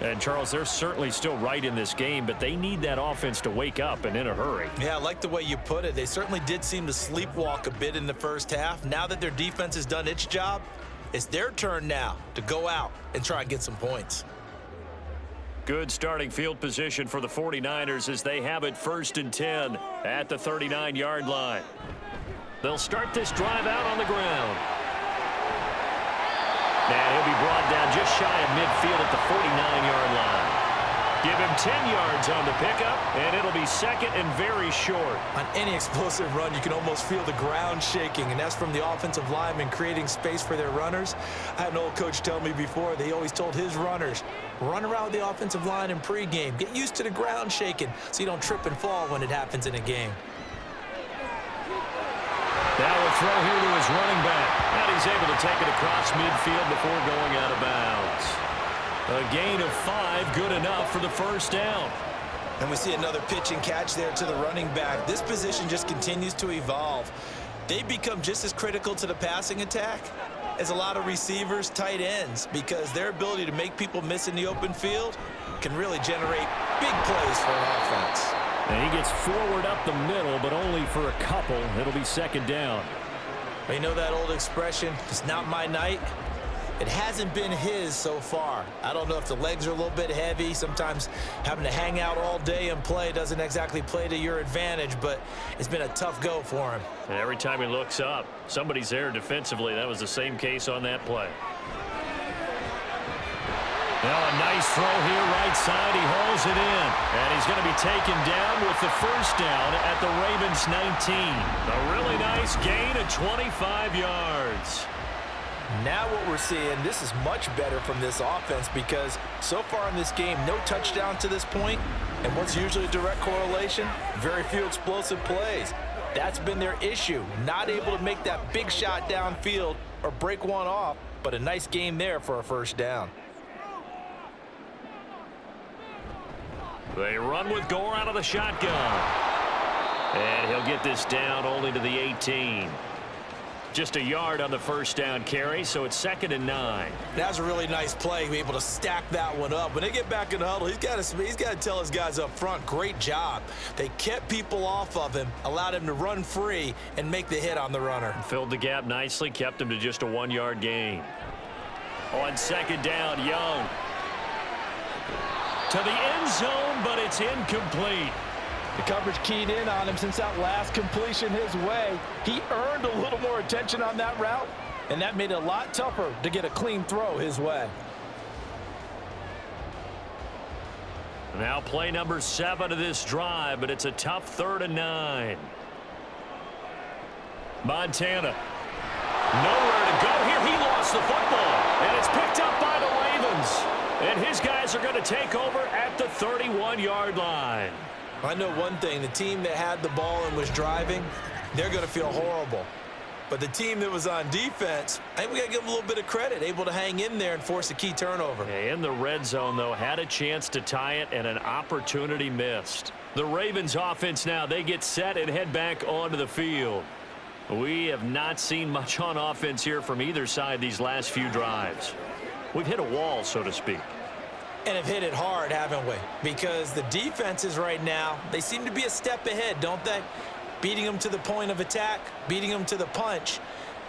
And, Charles, they're certainly still right in this game, but they need that offense to wake up and in a hurry. Yeah, I like the way you put it. They certainly did seem to sleepwalk a bit in the first half. Now that their defense has done its job, it's their turn now to go out and try and get some points. Good starting field position for the 49ers as they have it 1st and 10 at the 39-yard line. They'll start this drive out on the ground. And he'll be brought down just shy of midfield at the 49-yard line. Give him 10 yards on the pickup, and it'll be second and very short. On any explosive run, you can almost feel the ground shaking, and that's from the offensive linemen creating space for their runners. I had an old coach tell me before, they always told his runners, run around the offensive line in pregame. Get used to the ground shaking so you don't trip and fall when it happens in a game. Now a throw here to his running back. And he's able to take it across midfield before going out of bounds. A gain of 5, good enough for the first down. And we see another pitch and catch there to the running back. This position just continues to evolve. They become just as critical to the passing attack as a lot of receivers, tight ends, because their ability to make people miss in the open field can really generate big plays for an offense. And he gets forward up the middle, but only for a couple. It'll be second down. You know that old expression, it's not my night? It hasn't been his so far. I don't know if the legs are a little bit heavy. Sometimes having to hang out all day and play doesn't exactly play to your advantage, but it's been a tough go for him. And every time he looks up, somebody's there defensively. That was the same case on that play. Now a nice throw here right side. He hauls it in. And he's going to be taken down with the first down at the Ravens 19. A really nice gain of 25 yards. Now what we're seeing, this is much better from this offense because so far in this game, no touchdown to this point. And what's usually a direct correlation? Very few explosive plays. That's been their issue. Not able to make that big shot downfield or break one off, but a nice game there for a first down. They run with Gore out of the shotgun. And he'll get this down only to the 18. Just a yard on the first down carry, so it's 2nd and 9. That's a really nice play, be able to stack that one up. When they get back in the huddle, he's got to tell his guys up front, great job. They kept people off of him, allowed him to run free and make the hit on the runner. Filled the gap nicely, kept him to just a 1-yard gain. On 2nd down, Young. To the end zone, but it's incomplete. The coverage keyed in on him since that last completion his way. He earned a little more attention on that route, and that made it a lot tougher to get a clean throw his way. Now play number 7 of this drive, but it's a tough 3rd and 9. Montana. Nowhere to go here. He lost the football, and it's picked up by the Ravens. And his guys are going to take over at the 31-yard line. I know one thing, the team that had the ball and was driving, they're going to feel horrible. But the team that was on defense, I think we got to give them a little bit of credit, able to hang in there and force a key turnover. In the red zone, though, had a chance to tie it and an opportunity missed. The Ravens offense now, they get set and head back onto the field. We have not seen much on offense here from either side these last few drives. We've hit a wall, so to speak. And have hit it hard, haven't we? Because the defenses right now, they seem to be a step ahead, don't they? Beating them to the point of attack, beating them to the punch.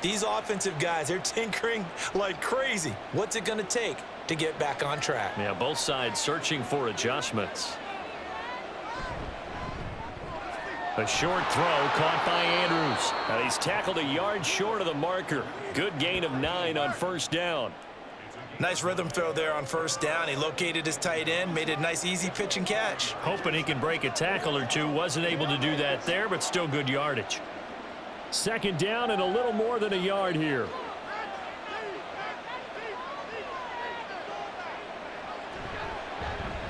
These offensive guys, they're tinkering like crazy. What's it going to take to get back on track? Yeah, both sides searching for adjustments. A short throw caught by Andrews. And he's tackled a yard short of the marker. Good gain of 9 on first down. Nice rhythm throw there on first down. He located his tight end, made it a nice easy pitch and catch. Hoping he can break a tackle or two. Wasn't able to do that there, but still good yardage. 2nd down and a little more than a yard here.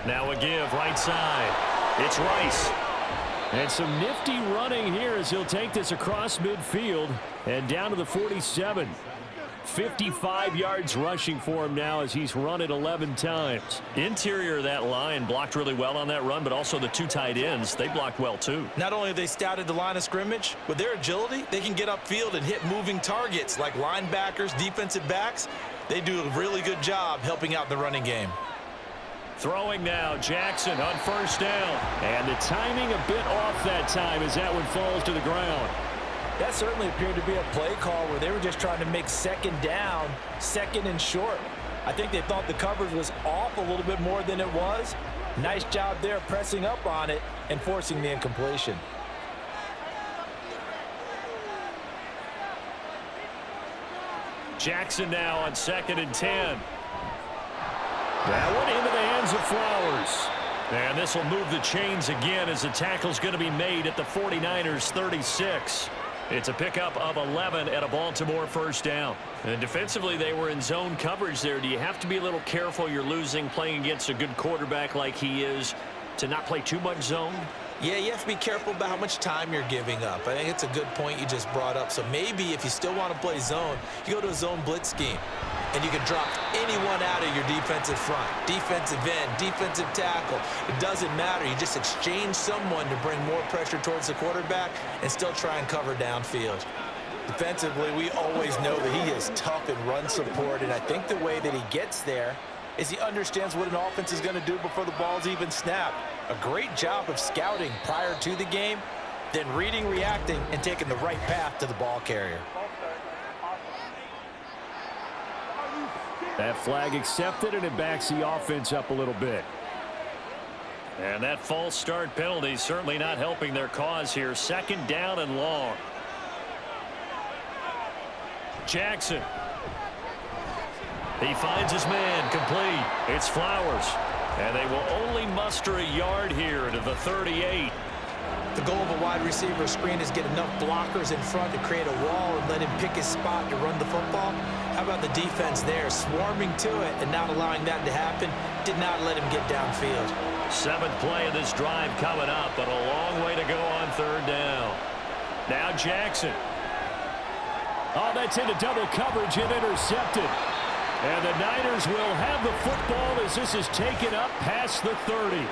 Now a give right side. It's Rice. And some nifty running here as he'll take this across midfield and down to the 47. 55 yards rushing for him now as he's run it 11 times. Interior of that line blocked really well on that run, but also the 2 tight ends, they blocked well too. Not only have they scouted the line of scrimmage, with their agility, they can get upfield and hit moving targets like linebackers, defensive backs. They do a really good job helping out the running game. Throwing now, Jackson on first down. And the timing a bit off that time as that one falls to the ground. That certainly appeared to be a play call where they were just trying to make 2nd down, 2nd and short. I think they thought the coverage was off a little bit more than it was. Nice job there pressing up on it and forcing the incompletion. Jackson now on 2nd and 10. That one into the hands of Flowers. And this will move the chains again as the tackle's going to be made at the 49ers 36. It's a pickup of 11 at a Baltimore first down. And defensively, they were in zone coverage there. Do you have to be a little careful? You're losing, playing against a good quarterback like he is, to not play too much zone? Yeah, you have to be careful about how much time you're giving up. I think it's a good point you just brought up. So maybe if you still want to play zone, you go to a zone blitz scheme. And you can drop anyone out of your defensive front. Defensive end, defensive tackle. It doesn't matter. You just exchange someone to bring more pressure towards the quarterback and still try and cover downfield. Defensively, we always know that he is tough in run support. And I think the way that he gets there is he understands what an offense is going to do before the ball's even snapped. A great job of scouting prior to the game, then reading, reacting, and taking the right path to the ball carrier. That flag accepted, and it backs the offense up a little bit. And that false start penalty certainly not helping their cause here. 2nd down and long. Jackson. He finds his man, complete. It's Flowers. And they will only muster a yard here to the 38. The goal of a wide receiver screen is get enough blockers in front to create a wall and let him pick his spot to run the football. How about the defense there, swarming to it and not allowing that to happen? Did not let him get downfield. 7th play of this drive coming up, but a long way to go on 3rd down. Now Jackson. Oh, that's into double coverage and intercepted. And the Niners will have the football as this is taken up past the 30.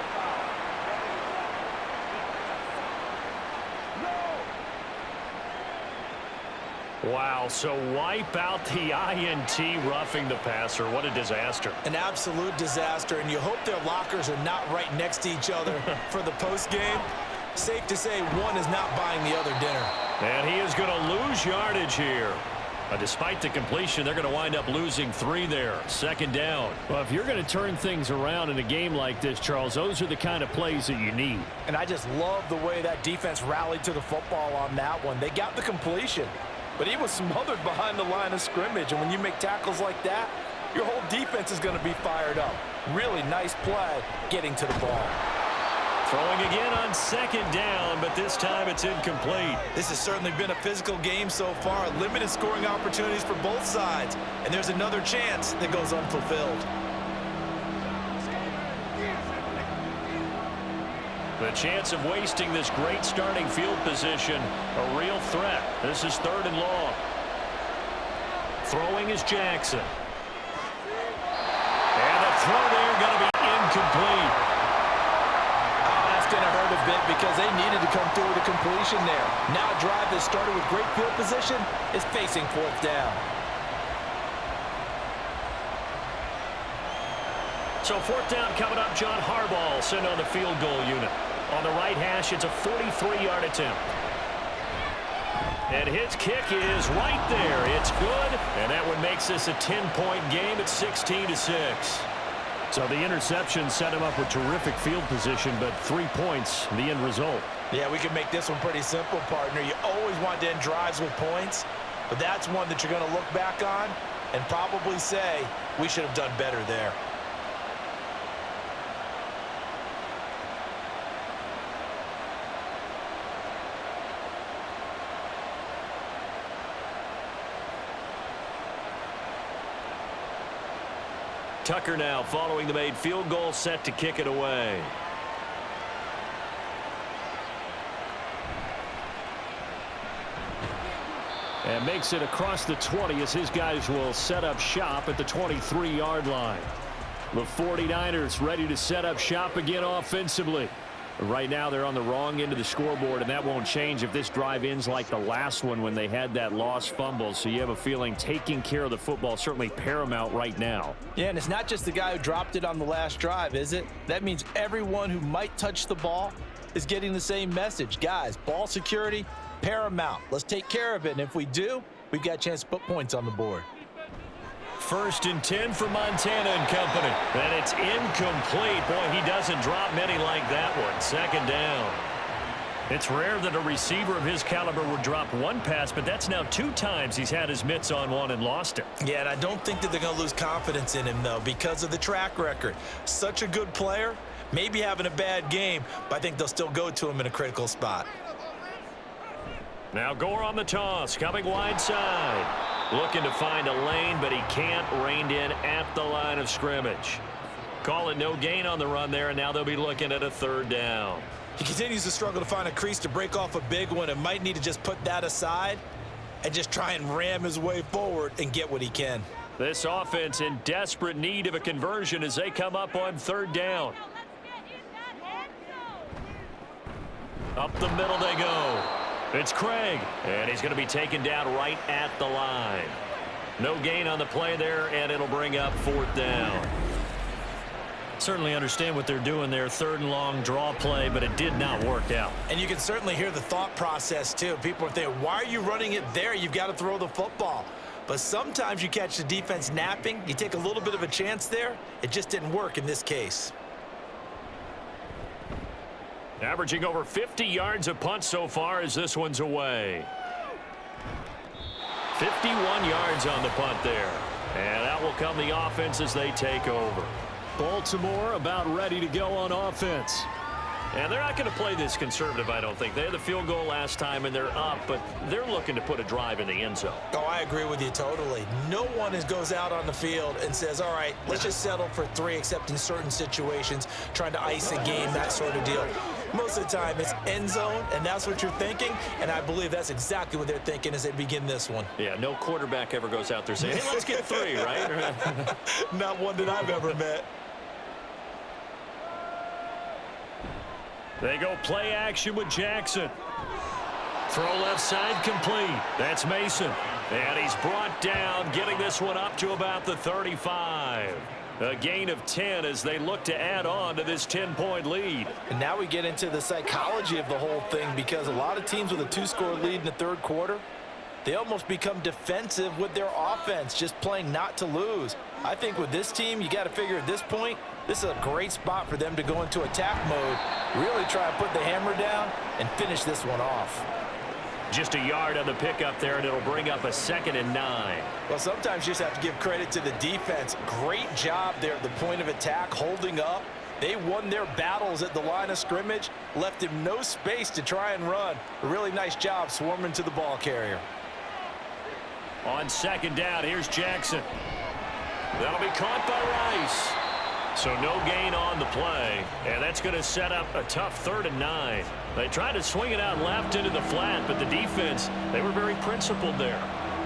Wow, so wipe out the INT roughing the passer. What a disaster. An absolute disaster, and you hope their lockers are not right next to each other for the postgame. Safe to say one is not buying the other dinner. And he is going to lose yardage here. Despite the completion, they're going to wind up losing 3 there. 2nd down. Well, if you're going to turn things around in a game like this, Charles, those are the kind of plays that you need. And I just love the way that defense rallied to the football on that one. They got the completion, but he was smothered behind the line of scrimmage. And when you make tackles like that, your whole defense is going to be fired up. Really nice play getting to the ball. Throwing again on 2nd down, but this time it's incomplete. This has certainly been a physical game so far. Limited scoring opportunities for both sides. And there's another chance that goes unfulfilled. The chance of wasting this great starting field position, a real threat. This is 3rd and long. Throwing is Jackson. And the throw there going to be incomplete. Going to hurt a bit because they needed to come through with a completion there. Now a drive that started with great field position is facing 4th down. So 4th down coming up. John Harbaugh sent on the field goal unit. On the right hash, it's a 43-yard attempt. And his kick is right there. It's good. And that one makes this a 10-point game at 16-6. So the interception set him up with terrific field position, but 3 points, the end result. Yeah, we can make this one pretty simple, partner. You always want to end drives with points, but that's one that you're going to look back on and probably say, we should have done better there. Tucker now following the made field goal, set to kick it away. And makes it across the 20 as his guys will set up shop at the 23-yard line. The 49ers ready to set up shop again offensively. Right now they're on the wrong end of the scoreboard, and that won't change if this drive ends like the last one when they had that lost fumble. So you have a feeling taking care of the football certainly paramount right now. Yeah, and it's not just the guy who dropped it on the last drive, is it? That means everyone who might touch the ball is getting the same message. Guys, ball security, paramount. Let's take care of it, and if we do, we've got a chance to put points on the board. 1st and 10 for Montana and company. And it's incomplete. Boy, he doesn't drop many like that one. 2nd down. It's rare that a receiver of his caliber would drop one pass, but that's now 2 times he's had his mitts on one and lost it. Yeah, and I don't think that they're going to lose confidence in him, though, because of the track record. Such a good player, maybe having a bad game, but I think they'll still go to him in a critical spot. Now Gore on the toss, coming wide side. Looking to find a lane, but he can't. Reined in at the line of scrimmage. Call it no gain on the run there, and now they'll be looking at a 3rd down. He continues to struggle to find a crease to break off a big one, and might need to just put that aside and just try and ram his way forward and get what he can. This offense in desperate need of a conversion as they come up on 3rd down. Up the middle they go. It's Craig, and he's going to be taken down right at the line. No gain on the play there, and it'll bring up 4th down. Certainly understand what they're doing there, 3rd and long draw play, but it did not work out. And you can certainly hear the thought process, too. People are thinking, why are you running it there? You've got to throw the football. But sometimes you catch the defense napping. You take a little bit of a chance there. It just didn't work in this case. Averaging over 50 yards a punt so far as this one's away. 51 yards on the punt there. And out will come the offense as they take over. Baltimore about ready to go on offense. And they're not going to play this conservative, I don't think. They had the field goal last time, and they're up, but they're looking to put a drive in the end zone. Oh, I agree with you totally. No one goes out on the field and says, all right, let's just settle for 3, except in certain situations, trying to ice a game, that sort of deal. Most of the time, it's end zone, and that's what you're thinking, and I believe that's exactly what they're thinking as they begin this one. Yeah, no quarterback ever goes out there saying, hey, let's get 3, right? Not one that I've ever met. They go play action with Jackson. Throw left side complete. That's Mason. And he's brought down, getting this one up to about the 35. A gain of 10 as they look to add on to this 10-point lead. And now we get into the psychology of the whole thing, because a lot of teams with a 2-score lead in the 3rd quarter, they almost become defensive with their offense, just playing not to lose. I think with this team, you got to figure at this point, this is a great spot for them to go into attack mode, really try to put the hammer down and finish this one off. Just a yard on the pickup there, and it'll bring up a 2nd and 9. Well, sometimes you just have to give credit to the defense. Great job there at the point of attack, holding up. They won their battles at the line of scrimmage, left him no space to try and run. A really nice job swarming to the ball carrier. On 2nd down, here's Jackson. That'll be caught by Rice. So no gain on the play, and that's going to set up a tough 3rd and 9. They tried to swing it out left into the flat, but the defense, they were very principled there.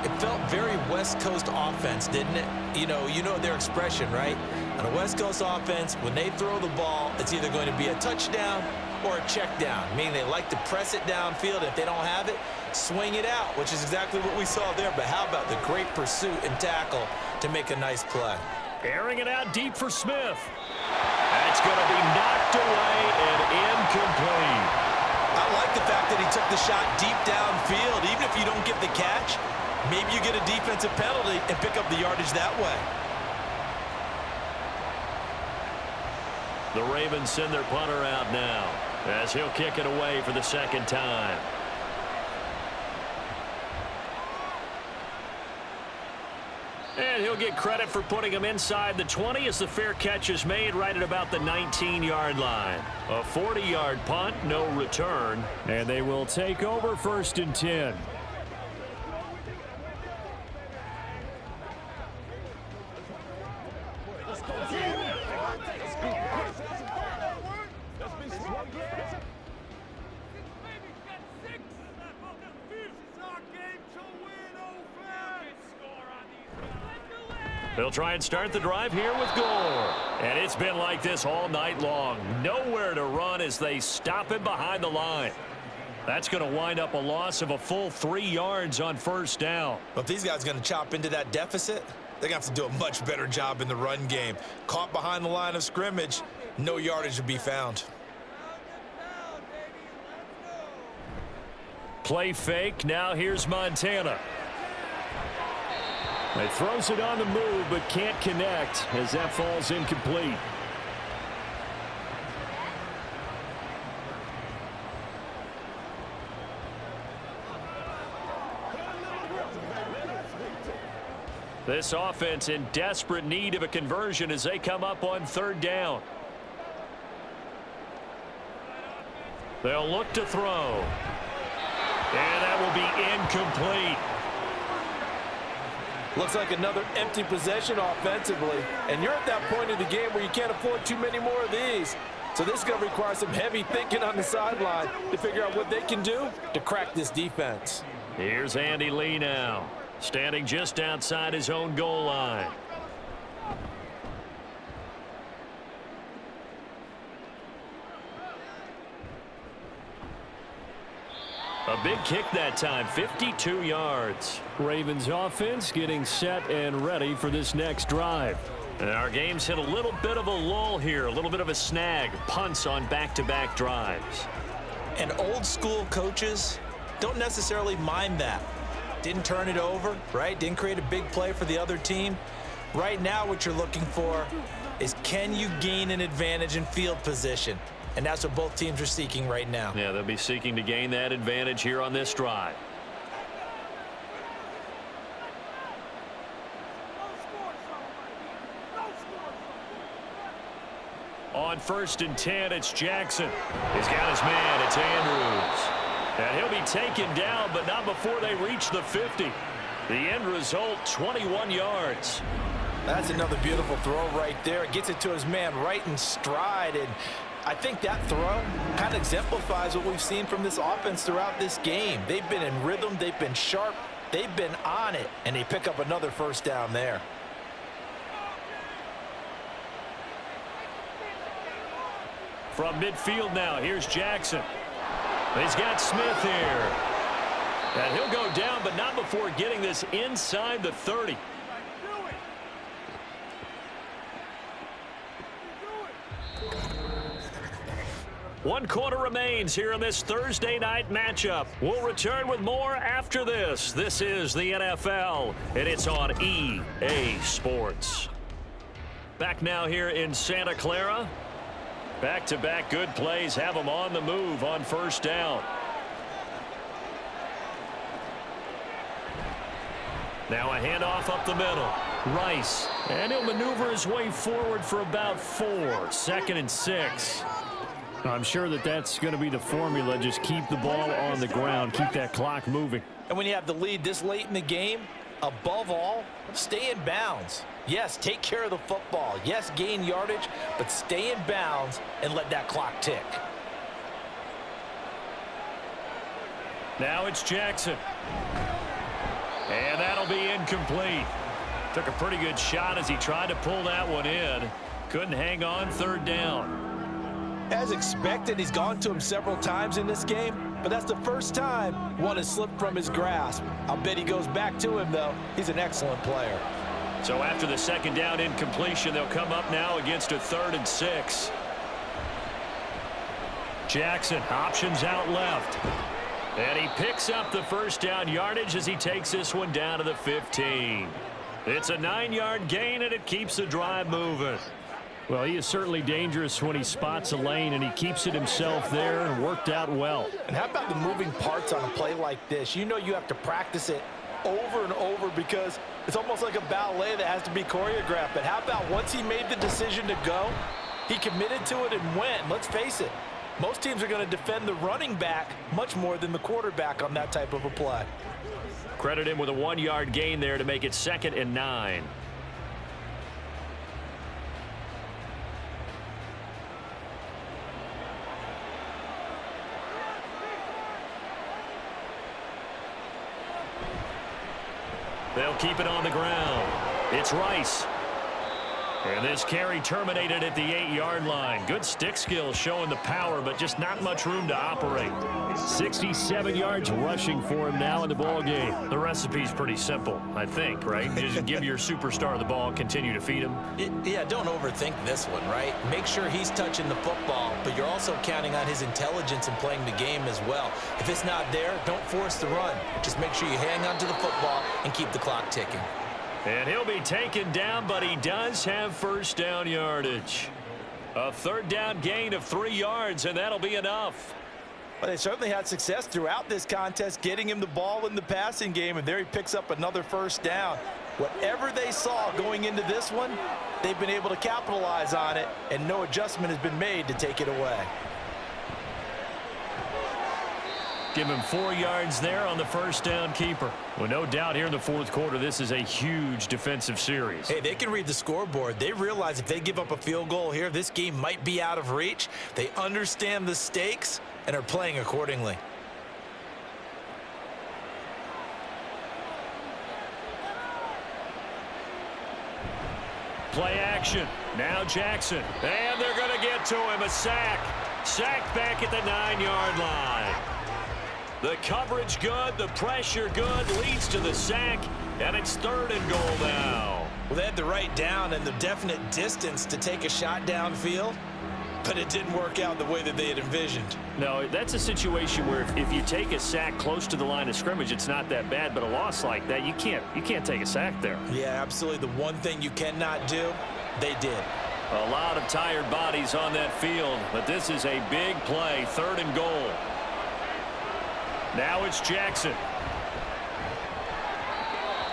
It felt very West Coast offense, didn't it? You know their expression, right? On a West Coast offense, when they throw the ball, it's either going to be a touchdown or a check down, meaning they like to press it downfield. If they don't have it, swing it out, which is exactly what we saw there. But how about the great pursuit and tackle to make a nice play? Airing it out deep for Smith. That's going to be knocked away and incomplete. I like the fact that he took the shot deep downfield. Even if you don't get the catch, maybe you get a defensive penalty and pick up the yardage that way. The Ravens send their punter out now as he'll kick it away for the 2nd time. And he'll get credit for putting him inside the 20 as the fair catch is made right at about the 19-yard line. A 40-yard punt, no return, and they will take over 1st and 10. They'll try and start the drive here with Gore. And it's been like this all night long. Nowhere to run as they stop him behind the line. That's going to wind up a loss of a full 3 yards on 1st down. But if these guys are going to chop into that deficit, they're going to have to do a much better job in the run game. Caught behind the line of scrimmage, no yardage to be found. Play fake. Now here's Montana. He throws it on the move, but can't connect as that falls incomplete. This offense in desperate need of a conversion as they come up on 3rd down. They'll look to throw. And that will be incomplete. Looks like another empty possession offensively. And you're at that point in the game where you can't afford too many more of these. So this is going to require some heavy thinking on the sideline to figure out what they can do to crack this defense. Here's Andy Lee now, standing just outside his own goal line. A big kick that time, 52 yards. Ravens offense getting set and ready for this next drive. And our game's hit a little bit of a lull here, a little bit of a snag, punts on back-to-back drives. And old school coaches don't necessarily mind that. Didn't turn it over, right? Didn't create a big play for the other team. Right now what you're looking for is, can you gain an advantage in field position? And that's what both teams are seeking right now. Yeah, they'll be seeking to gain that advantage here on this drive. On 1st and 10, it's Jackson. He's got his man. It's Andrews. And he'll be taken down, but not before they reach the 50. The end result, 21 yards. That's another beautiful throw right there. Gets it to his man right in stride. And I think that throw kind of exemplifies what we've seen from this offense throughout this game. They've been in rhythm. They've been sharp. They've been on it. And they pick up another 1st down there. From midfield now, here's Jackson. He's got Smith here. And he'll go down, but not before getting this inside the 30. One quarter remains here in this Thursday night matchup. We'll return with more after this. This is the NFL, and it's on EA Sports. Back now here in Santa Clara. Back-to-back good plays have them on the move on 1st down. Now a handoff up the middle. Rice. And he'll maneuver his way forward for about 4. 2nd and 6. I'm sure that that's going to be the formula. Just keep the ball on the ground. Keep that clock moving. And when you have the lead this late in the game, above all, stay in bounds. Yes, take care of the football. Yes, gain yardage, but stay in bounds and let that clock tick. Now it's Jackson. And that'll be incomplete. Took a pretty good shot as he tried to pull that one in. Couldn't hang on 3rd down. As expected, he's gone to him several times in this game, but that's the first time one has slipped from his grasp. I'll bet he goes back to him, though. He's an excellent player. So after the 2nd down incompletion, they'll come up now against a 3rd and 6. Jackson options out left. And he picks up the 1st down yardage as he takes this one down to the 15. It's a 9-yard gain, and it keeps the drive moving. Well, he is certainly dangerous when he spots a lane, and he keeps it himself there and worked out well. And how about the moving parts on a play like this? You know you have to practice it over and over because it's almost like a ballet that has to be choreographed. But how about once he made the decision to go, he committed to it and went. Let's face it, most teams are going to defend the running back much more than the quarterback on that type of a play. Credit him with a 1-yard gain there to make it 2nd and 9. They'll keep it on the ground. It's Rice. And this carry terminated at the 8-yard line. Good stick skills showing the power, but just not much room to operate. 67 yards rushing for him now in the ball game. The recipe's pretty simple, I think, right? You just give your superstar the ball, continue to feed him. Yeah, don't overthink this one, right? Make sure he's touching the football, but you're also counting on his intelligence in playing the game as well. If it's not there, don't force the run. Just make sure you hang on to the football and keep the clock ticking. And he'll be taken down, but he does have 1st down yardage. A 3rd down gain of 3 yards, and that'll be enough. Well, they certainly had success throughout this contest, getting him the ball in the passing game, and there he picks up another 1st down. Whatever they saw going into this one, they've been able to capitalize on it, and no adjustment has been made to take it away. Give him 4 yards there on the first down keeper. Well, no doubt here in the fourth quarter, this is a huge defensive series. Hey, they can read the scoreboard. They realize if they give up a field goal here, this game might be out of reach. They understand the stakes and are playing accordingly. Play action. Now Jackson. And they're going to get to him. A sack. Sacked back at the 9-yard line. The coverage good. The pressure good. Leads to the sack. And it's 3rd and goal now. Well, they had the right down and the definite distance to take a shot downfield, but it didn't work out the way that they had envisioned. No, that's a situation where if you take a sack close to the line of scrimmage, it's not that bad, but a loss like that, you can't take a sack there. Yeah, absolutely. The one thing you cannot do, they did. A lot of tired bodies on that field, but this is a big play, 3rd and goal. Now it's Jackson.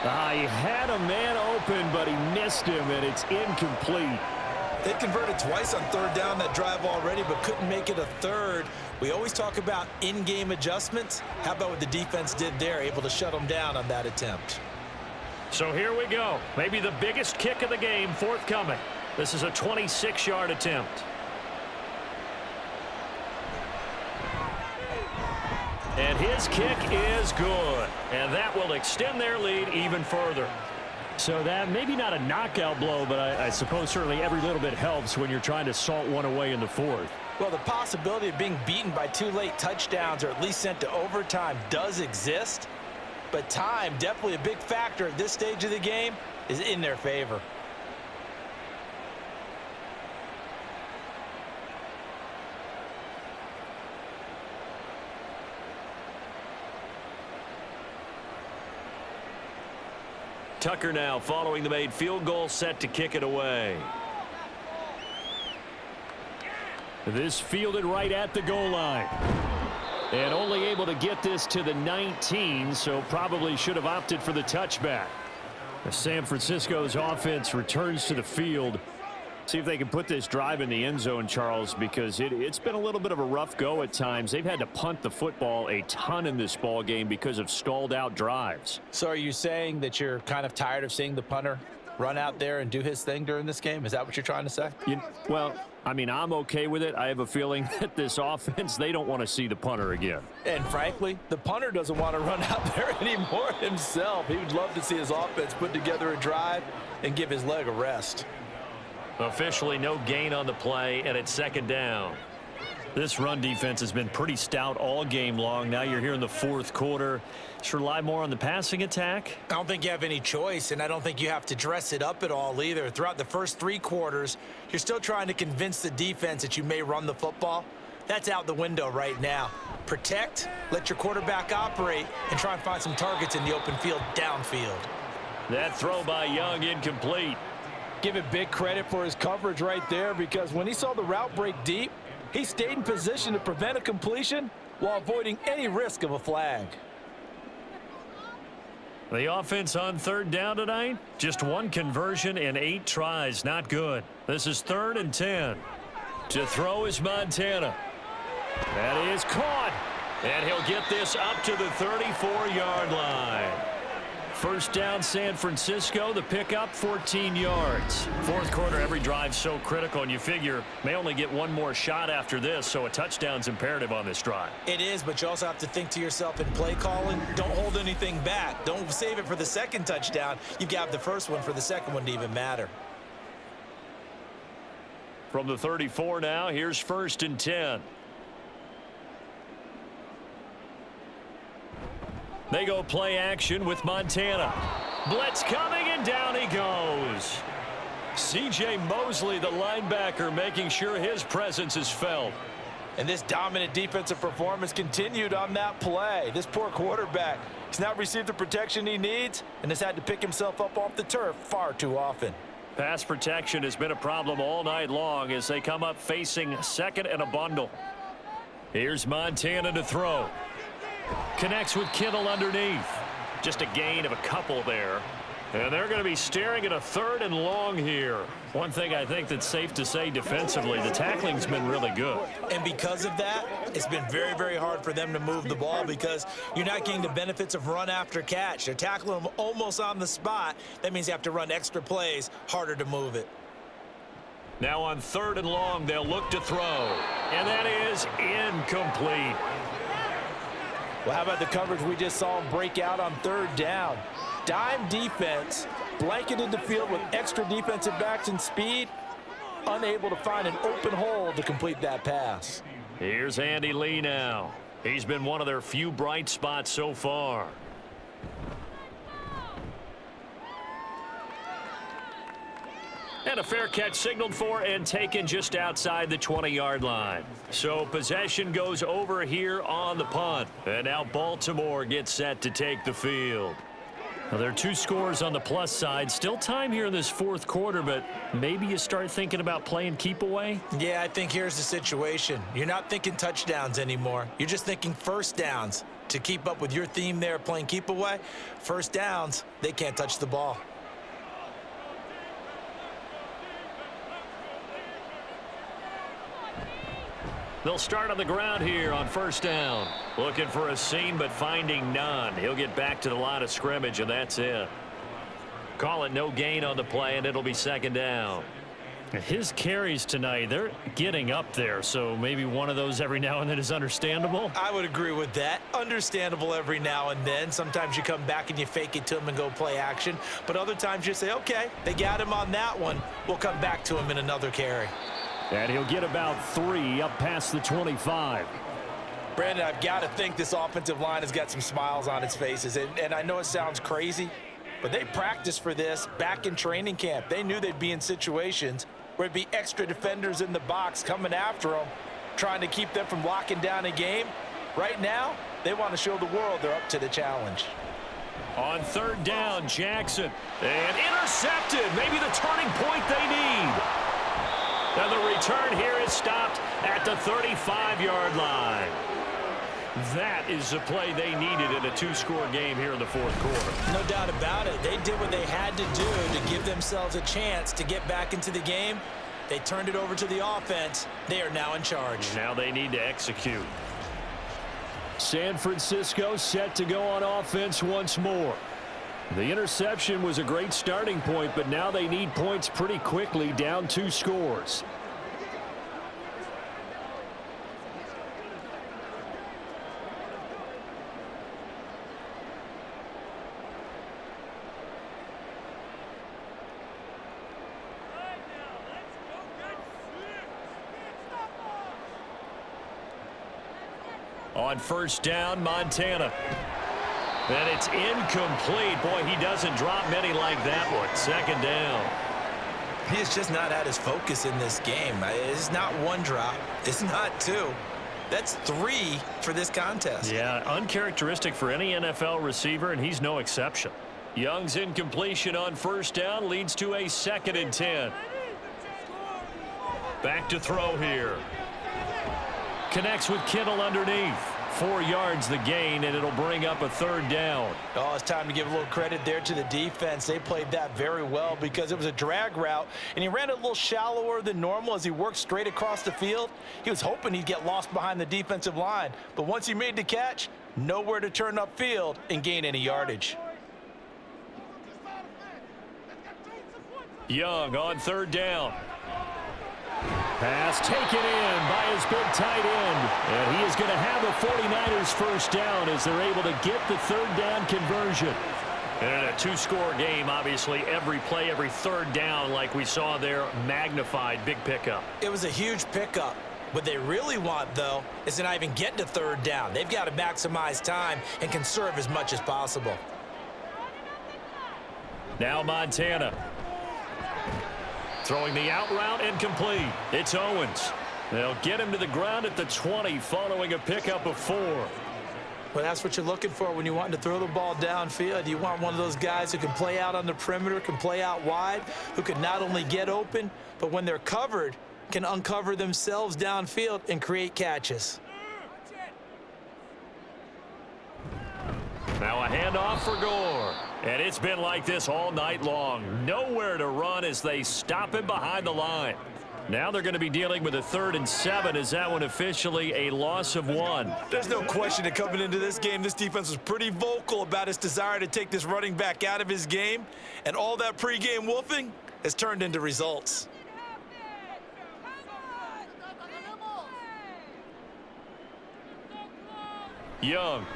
He had a man open, but he missed him, and it's incomplete. They converted twice on 3rd down that drive already, but couldn't make it a 3rd. We always talk about in-game adjustments. How about what the defense did there, able to shut them down on that attempt? So here we go. Maybe the biggest kick of the game forthcoming. This is a 26-yard attempt. And his kick is good. And that will extend their lead even further. So that maybe not a knockout blow, but I suppose certainly every little bit helps when you're trying to salt one away in the fourth. Well, the possibility of being beaten by 2 late touchdowns or at least sent to overtime does exist. But time, definitely a big factor at this stage of the game, is in their favor. Tucker now following the made field goal, set to kick it away. This fielded right at the goal line. And only able to get this to the 19, so probably should have opted for the touchback. San Francisco's offense returns to the field. See if they can put this drive in the end zone, Charles, because it's been a little bit of a rough go at times. They've had to punt the football a ton in this ball game because of stalled out drives. So are you saying that you're kind of tired of seeing the punter run out there and do his thing during this game? Is that what you're trying to say? Well, I mean, I'm okay with it. I have a feeling that this offense, they don't want to see the punter again. And frankly, the punter doesn't want to run out there anymore himself. He would love to see his offense put together a drive and give his leg a rest. Officially no gain on the play, and it's 2nd down. This run defense has been pretty stout all game long. Now you're here in the fourth quarter. Should rely more on the passing attack? I don't think you have any choice, and I don't think you have to dress it up at all either. Throughout the first 3 quarters, you're still trying to convince the defense that you may run the football. That's out the window right now. Protect, let your quarterback operate, and try and find some targets in the open field downfield. That throw by Young incomplete. Give it big credit for his coverage right there, because when he saw the route break deep, he stayed in position to prevent a completion while avoiding any risk of a flag. The offense on 3rd down tonight, just 1 conversion in 8 tries. Not good. This is 3rd and 10. To throw is Montana. That is caught. And he'll get this up to the 34-yard line. First down, San Francisco. The pickup, 14 yards. Fourth quarter, every drive so critical, and you figure may only get 1 more shot after this, so a touchdown's imperative on this drive. It is, but you also have to think to yourself in play calling, don't hold anything back. Don't save it for the 2nd touchdown. You've got the first one for the 2nd one to even matter. From the 34 now, here's 1st and 10. They go play action with Montana. Blitz coming, and down he goes. C.J. Mosley, the linebacker, making sure his presence is felt. And this dominant defensive performance continued on that play. This poor quarterback has not received the protection he needs and has had to pick himself up off the turf far too often. Pass protection has been a problem all night long as they come up facing 2nd and a bundle. Here's Montana to throw. Connects with Kittle underneath. Just a gain of a couple there. And they're going to be staring at a 3rd and long here. One thing I think that's safe to say defensively, the tackling's been really good. And because of that, it's been very, very hard for them to move the ball because you're not getting the benefits of run after catch. They're tackling them almost on the spot. That means you have to run extra plays, harder to move it. Now on 3rd and long, they'll look to throw. And that is incomplete. Well, how about the coverage we just saw break out on 3rd down? Dime defense, blanketed the field with extra defensive backs and speed, unable to find an open hole to complete that pass. Here's Andy Lee now. He's been one of their few bright spots so far. And a fair catch signaled for and taken just outside the 20-yard line. So possession goes over here on the punt. And now Baltimore gets set to take the field. Well, there are 2 scores on the plus side. Still time here in this 4th quarter, but maybe you start thinking about playing keep away? Yeah, I think here's the situation. You're not thinking touchdowns anymore. You're just thinking first downs. To keep up with your theme there, playing keep away, first downs, they can't touch the ball. They'll start on the ground here on 1st down. Looking for a seam, but finding none. He'll get back to the line of scrimmage, and that's it. Call it no gain on the play, and it'll be 2nd down. His carries tonight, they're getting up there, so maybe one of those every now and then is understandable. I would agree with that. Understandable every now and then. Sometimes you come back and you fake it to him and go play action. But other times you say, okay, they got him on that one. We'll come back to him in another carry. And he'll get about 3 up past the 25. Brandon, I've got to think this offensive line has got some smiles on its faces. And I know it sounds crazy, but they practiced for this back in training camp. They knew they'd be in situations where it'd be extra defenders in the box coming after them, trying to keep them from locking down a game. Right now, they want to show the world they're up to the challenge. On 3rd down, Jackson. And intercepted. Maybe the turning point they need. And the return here is stopped at the 35-yard line. That is the play they needed in a 2-score game here in the 4th quarter. No doubt about it. They did what they had to do to give themselves a chance to get back into the game. They turned it over to the offense. They are now in charge. Now they need to execute. San Francisco set to go on offense once more. The interception was a great starting point, but now they need points pretty quickly, down 2 scores. On 1st down, Montana. And it's incomplete. Boy, he doesn't drop many like that one. 2nd down. He has just not had his focus in this game. It's not 1 drop. It's not 2. That's 3 for this contest. Yeah, uncharacteristic for any NFL receiver, and he's no exception. Young's incompletion on 1st down leads to a 2nd and 10. Back to throw here. Connects with Kittle underneath. 4 yards the gain, and it'll bring up a 3rd down. Oh, it's time to give a little credit there to the defense. They played that very well because it was a drag route, and he ran it a little shallower than normal as he worked straight across the field. He was hoping he'd get lost behind the defensive line, but once he made the catch, nowhere to turn upfield and gain any yardage. Young on 3rd down. Pass taken in by his big tight end. And he is going to have a 49ers 1st down as they're able to get the 3rd down conversion. And a 2-score game, obviously, every play, every 3rd down, like we saw there, magnified, big pickup. It was a huge pickup. What they really want, though, is to not even get to 3rd down. They've got to maximize time and conserve as much as possible. Now Montana. Throwing the out route incomplete. It's Owens. They'll get him to the ground at the 20 following a pickup of 4. Well, that's what you're looking for when you want to throw the ball downfield. You want one of those guys who can play out on the perimeter, can play out wide, who can not only get open, but when they're covered, can uncover themselves downfield and create catches. Now a handoff for Gore. And it's been like this all night long. Nowhere to run as they stop him behind the line. Now they're going to be dealing with a 3rd and 7. Is that one officially a loss of 1? There's no question that coming into this game, this defense was pretty vocal about its desire to take this running back out of his game. And all that pregame wolfing has turned into results. Young.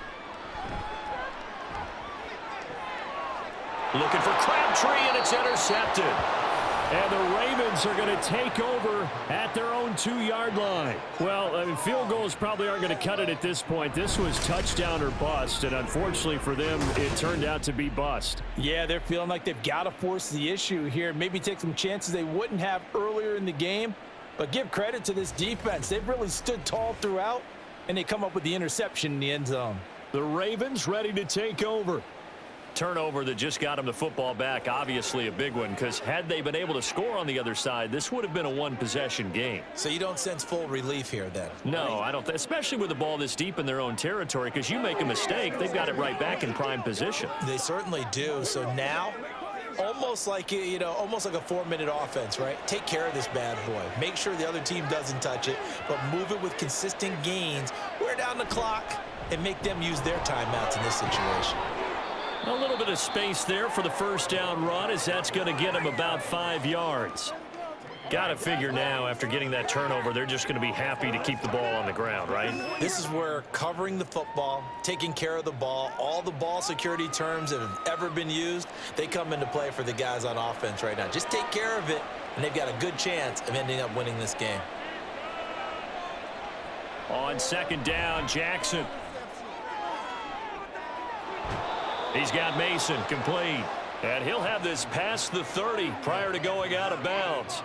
Looking for Crabtree, and it's intercepted. And the Ravens are going to take over at their own 2-yard line. Well, I mean, field goals probably aren't going to cut it at this point. This was touchdown or bust, and unfortunately for them, it turned out to be bust. Yeah, they're feeling like they've got to force the issue here. Maybe take some chances they wouldn't have earlier in the game. But give credit to this defense. They've really stood tall throughout, and they come up with the interception in the end zone. The Ravens ready to take over. Turnover that just got him the football back, obviously a big one, because had they been able to score on the other side, this would have been a 1-possession game. So you don't sense full relief here then? No, I don't, especially with the ball this deep in their own territory, because you make a mistake, they've got it right back in prime position. They certainly do. So now, almost like, almost like a 4-minute offense, right? Take care of this bad boy. Make sure the other team doesn't touch it, but move it with consistent gains, wear down the clock, and make them use their timeouts in this situation. A little bit of space there for the first down run, as that's going to get him about 5 yards. Got to figure now, after getting that turnover, they're just going to be happy to keep the ball on the ground, right? This is where covering the football, taking care of the ball, all the ball security terms that have ever been used, they come into play for the guys on offense right now. Just take care of it, and they've got a good chance of ending up winning this game. On 2nd down, Jackson. He's got Mason complete. And he'll have this past the 30 prior to going out of bounds.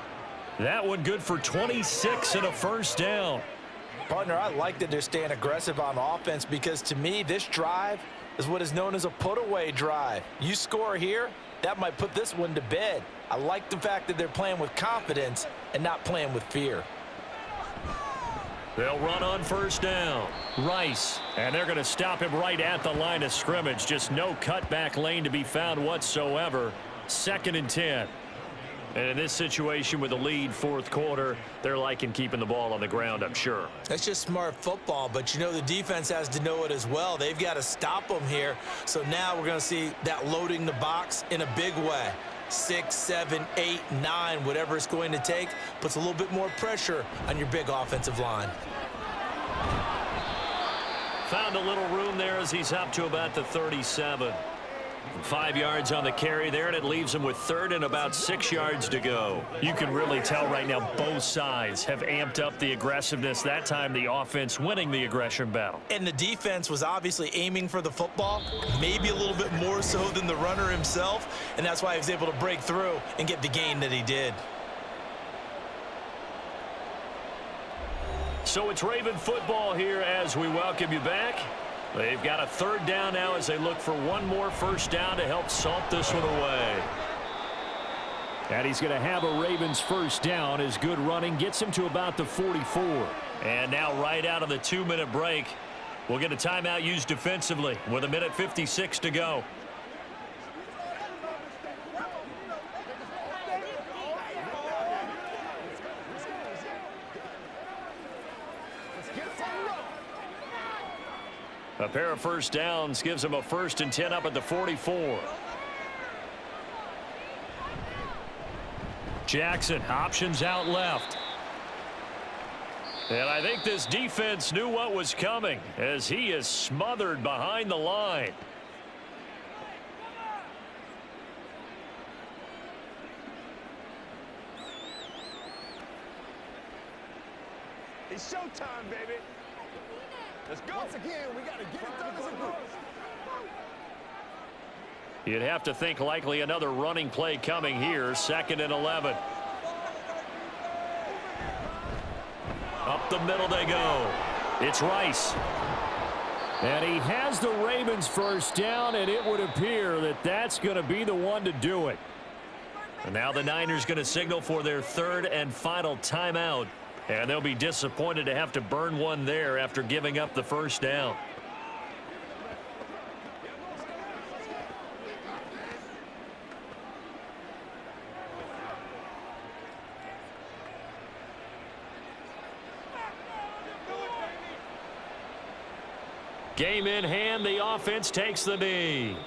That one good for 26 and a first down. Partner, I like that they're staying aggressive on offense because to me, this drive is what is known as a put-away drive. You score here, that might put this one to bed. I like the fact that they're playing with confidence and not playing with fear. They'll run on 1st down. Rice. And they're going to stop him right at the line of scrimmage. Just no cutback lane to be found whatsoever. 2nd and 10. And in this situation with a lead 4th quarter, they're liking keeping the ball on the ground, I'm sure. That's just smart football, but the defense has to know it as well. They've got to stop them here. So now we're going to see that loading the box in a big way. 6, 7, 8, 9, whatever it's going to take, puts a little bit more pressure on your big offensive line. Found a little room there as he's up to about the 37. 5 yards on the carry there, and it leaves him with 3rd and about 6 yards to go. You can really tell right now both sides have amped up the aggressiveness. That time the offense winning the aggression battle. And the defense was obviously aiming for the football, maybe a little bit more so than the runner himself, and that's why he was able to break through and get the gain that he did. So it's Raven football here as we welcome you back. They've got a 3rd down now as they look for one more first down to help salt this one away. And he's going to have a Ravens first down. His good running gets him to about the 44. And now right out of the 2-minute break, we'll get a timeout used defensively with 1:56 to go. A pair of first downs gives them a 1st and 10 up at the 44. Jackson, options out left. And I think this defense knew what was coming as he is smothered behind the line. It's showtime, baby. Let's go. Once again, we got to get it done as a group. You'd have to think likely another running play coming here. 2nd and 11. Up the middle they go. It's Rice. And he has the Ravens first down, and it would appear that that's going to be the one to do it. And now the Niners going to signal for their 3rd and final timeout. And they'll be disappointed to have to burn one there after giving up the first down. Game in hand, the offense takes the knee.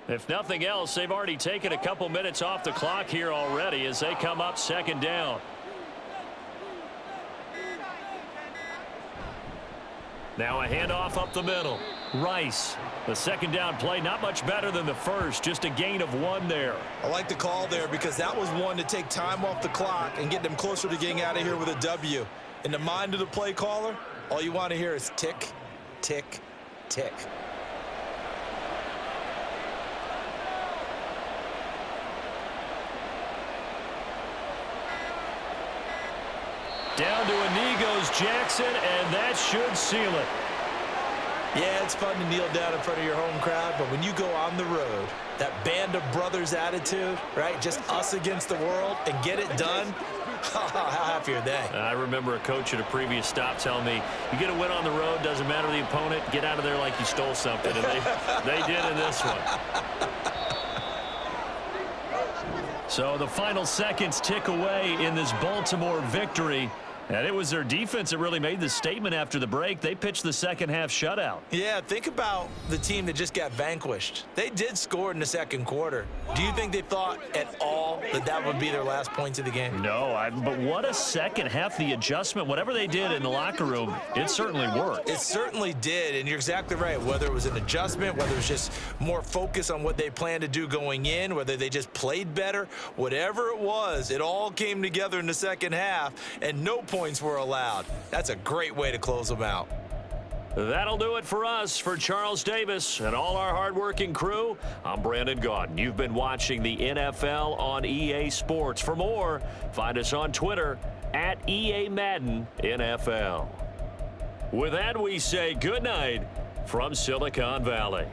If nothing else, they've already taken a couple minutes off the clock here already as they come up second down. Now a handoff up the middle. Rice, the second down play, not much better than the first, just a gain of 1 there. I like the call there because that was one to take time off the clock and get them closer to getting out of here with a W. In the mind of the play caller, all you want to hear is tick, tick, tick. Down to a knee goes Jackson, and that should seal it. Yeah, it's fun to kneel down in front of your home crowd, but when you go on the road, that band of brothers attitude, right, just us against the world, and get it done, how happy are they? I remember a coach at a previous stop telling me, you get a win on the road, doesn't matter the opponent, get out of there like you stole something, and they did in this one. So the final seconds tick away in this Baltimore victory. And it was their defense that really made the statement after the break. They pitched the second half shutout. Yeah, think about the team that just got vanquished. They did score in the second quarter. Do you think they thought at all that that would be their last points of the game? No, but what a second half. The adjustment, whatever they did in the locker room, it certainly worked. It certainly did, and you're exactly right. Whether it was an adjustment, whether it was just more focus on what they planned to do going in, whether they just played better, whatever it was, it all came together in the second half, and no points were allowed. That's a great way to close them out. That'll do it for us. For Charles Davis and all our hardworking crew, I'm Brandon Gaudin. You've been watching the NFL on EA Sports. For more, find us on Twitter at EA Madden NFL. With that, we say good night from Silicon Valley.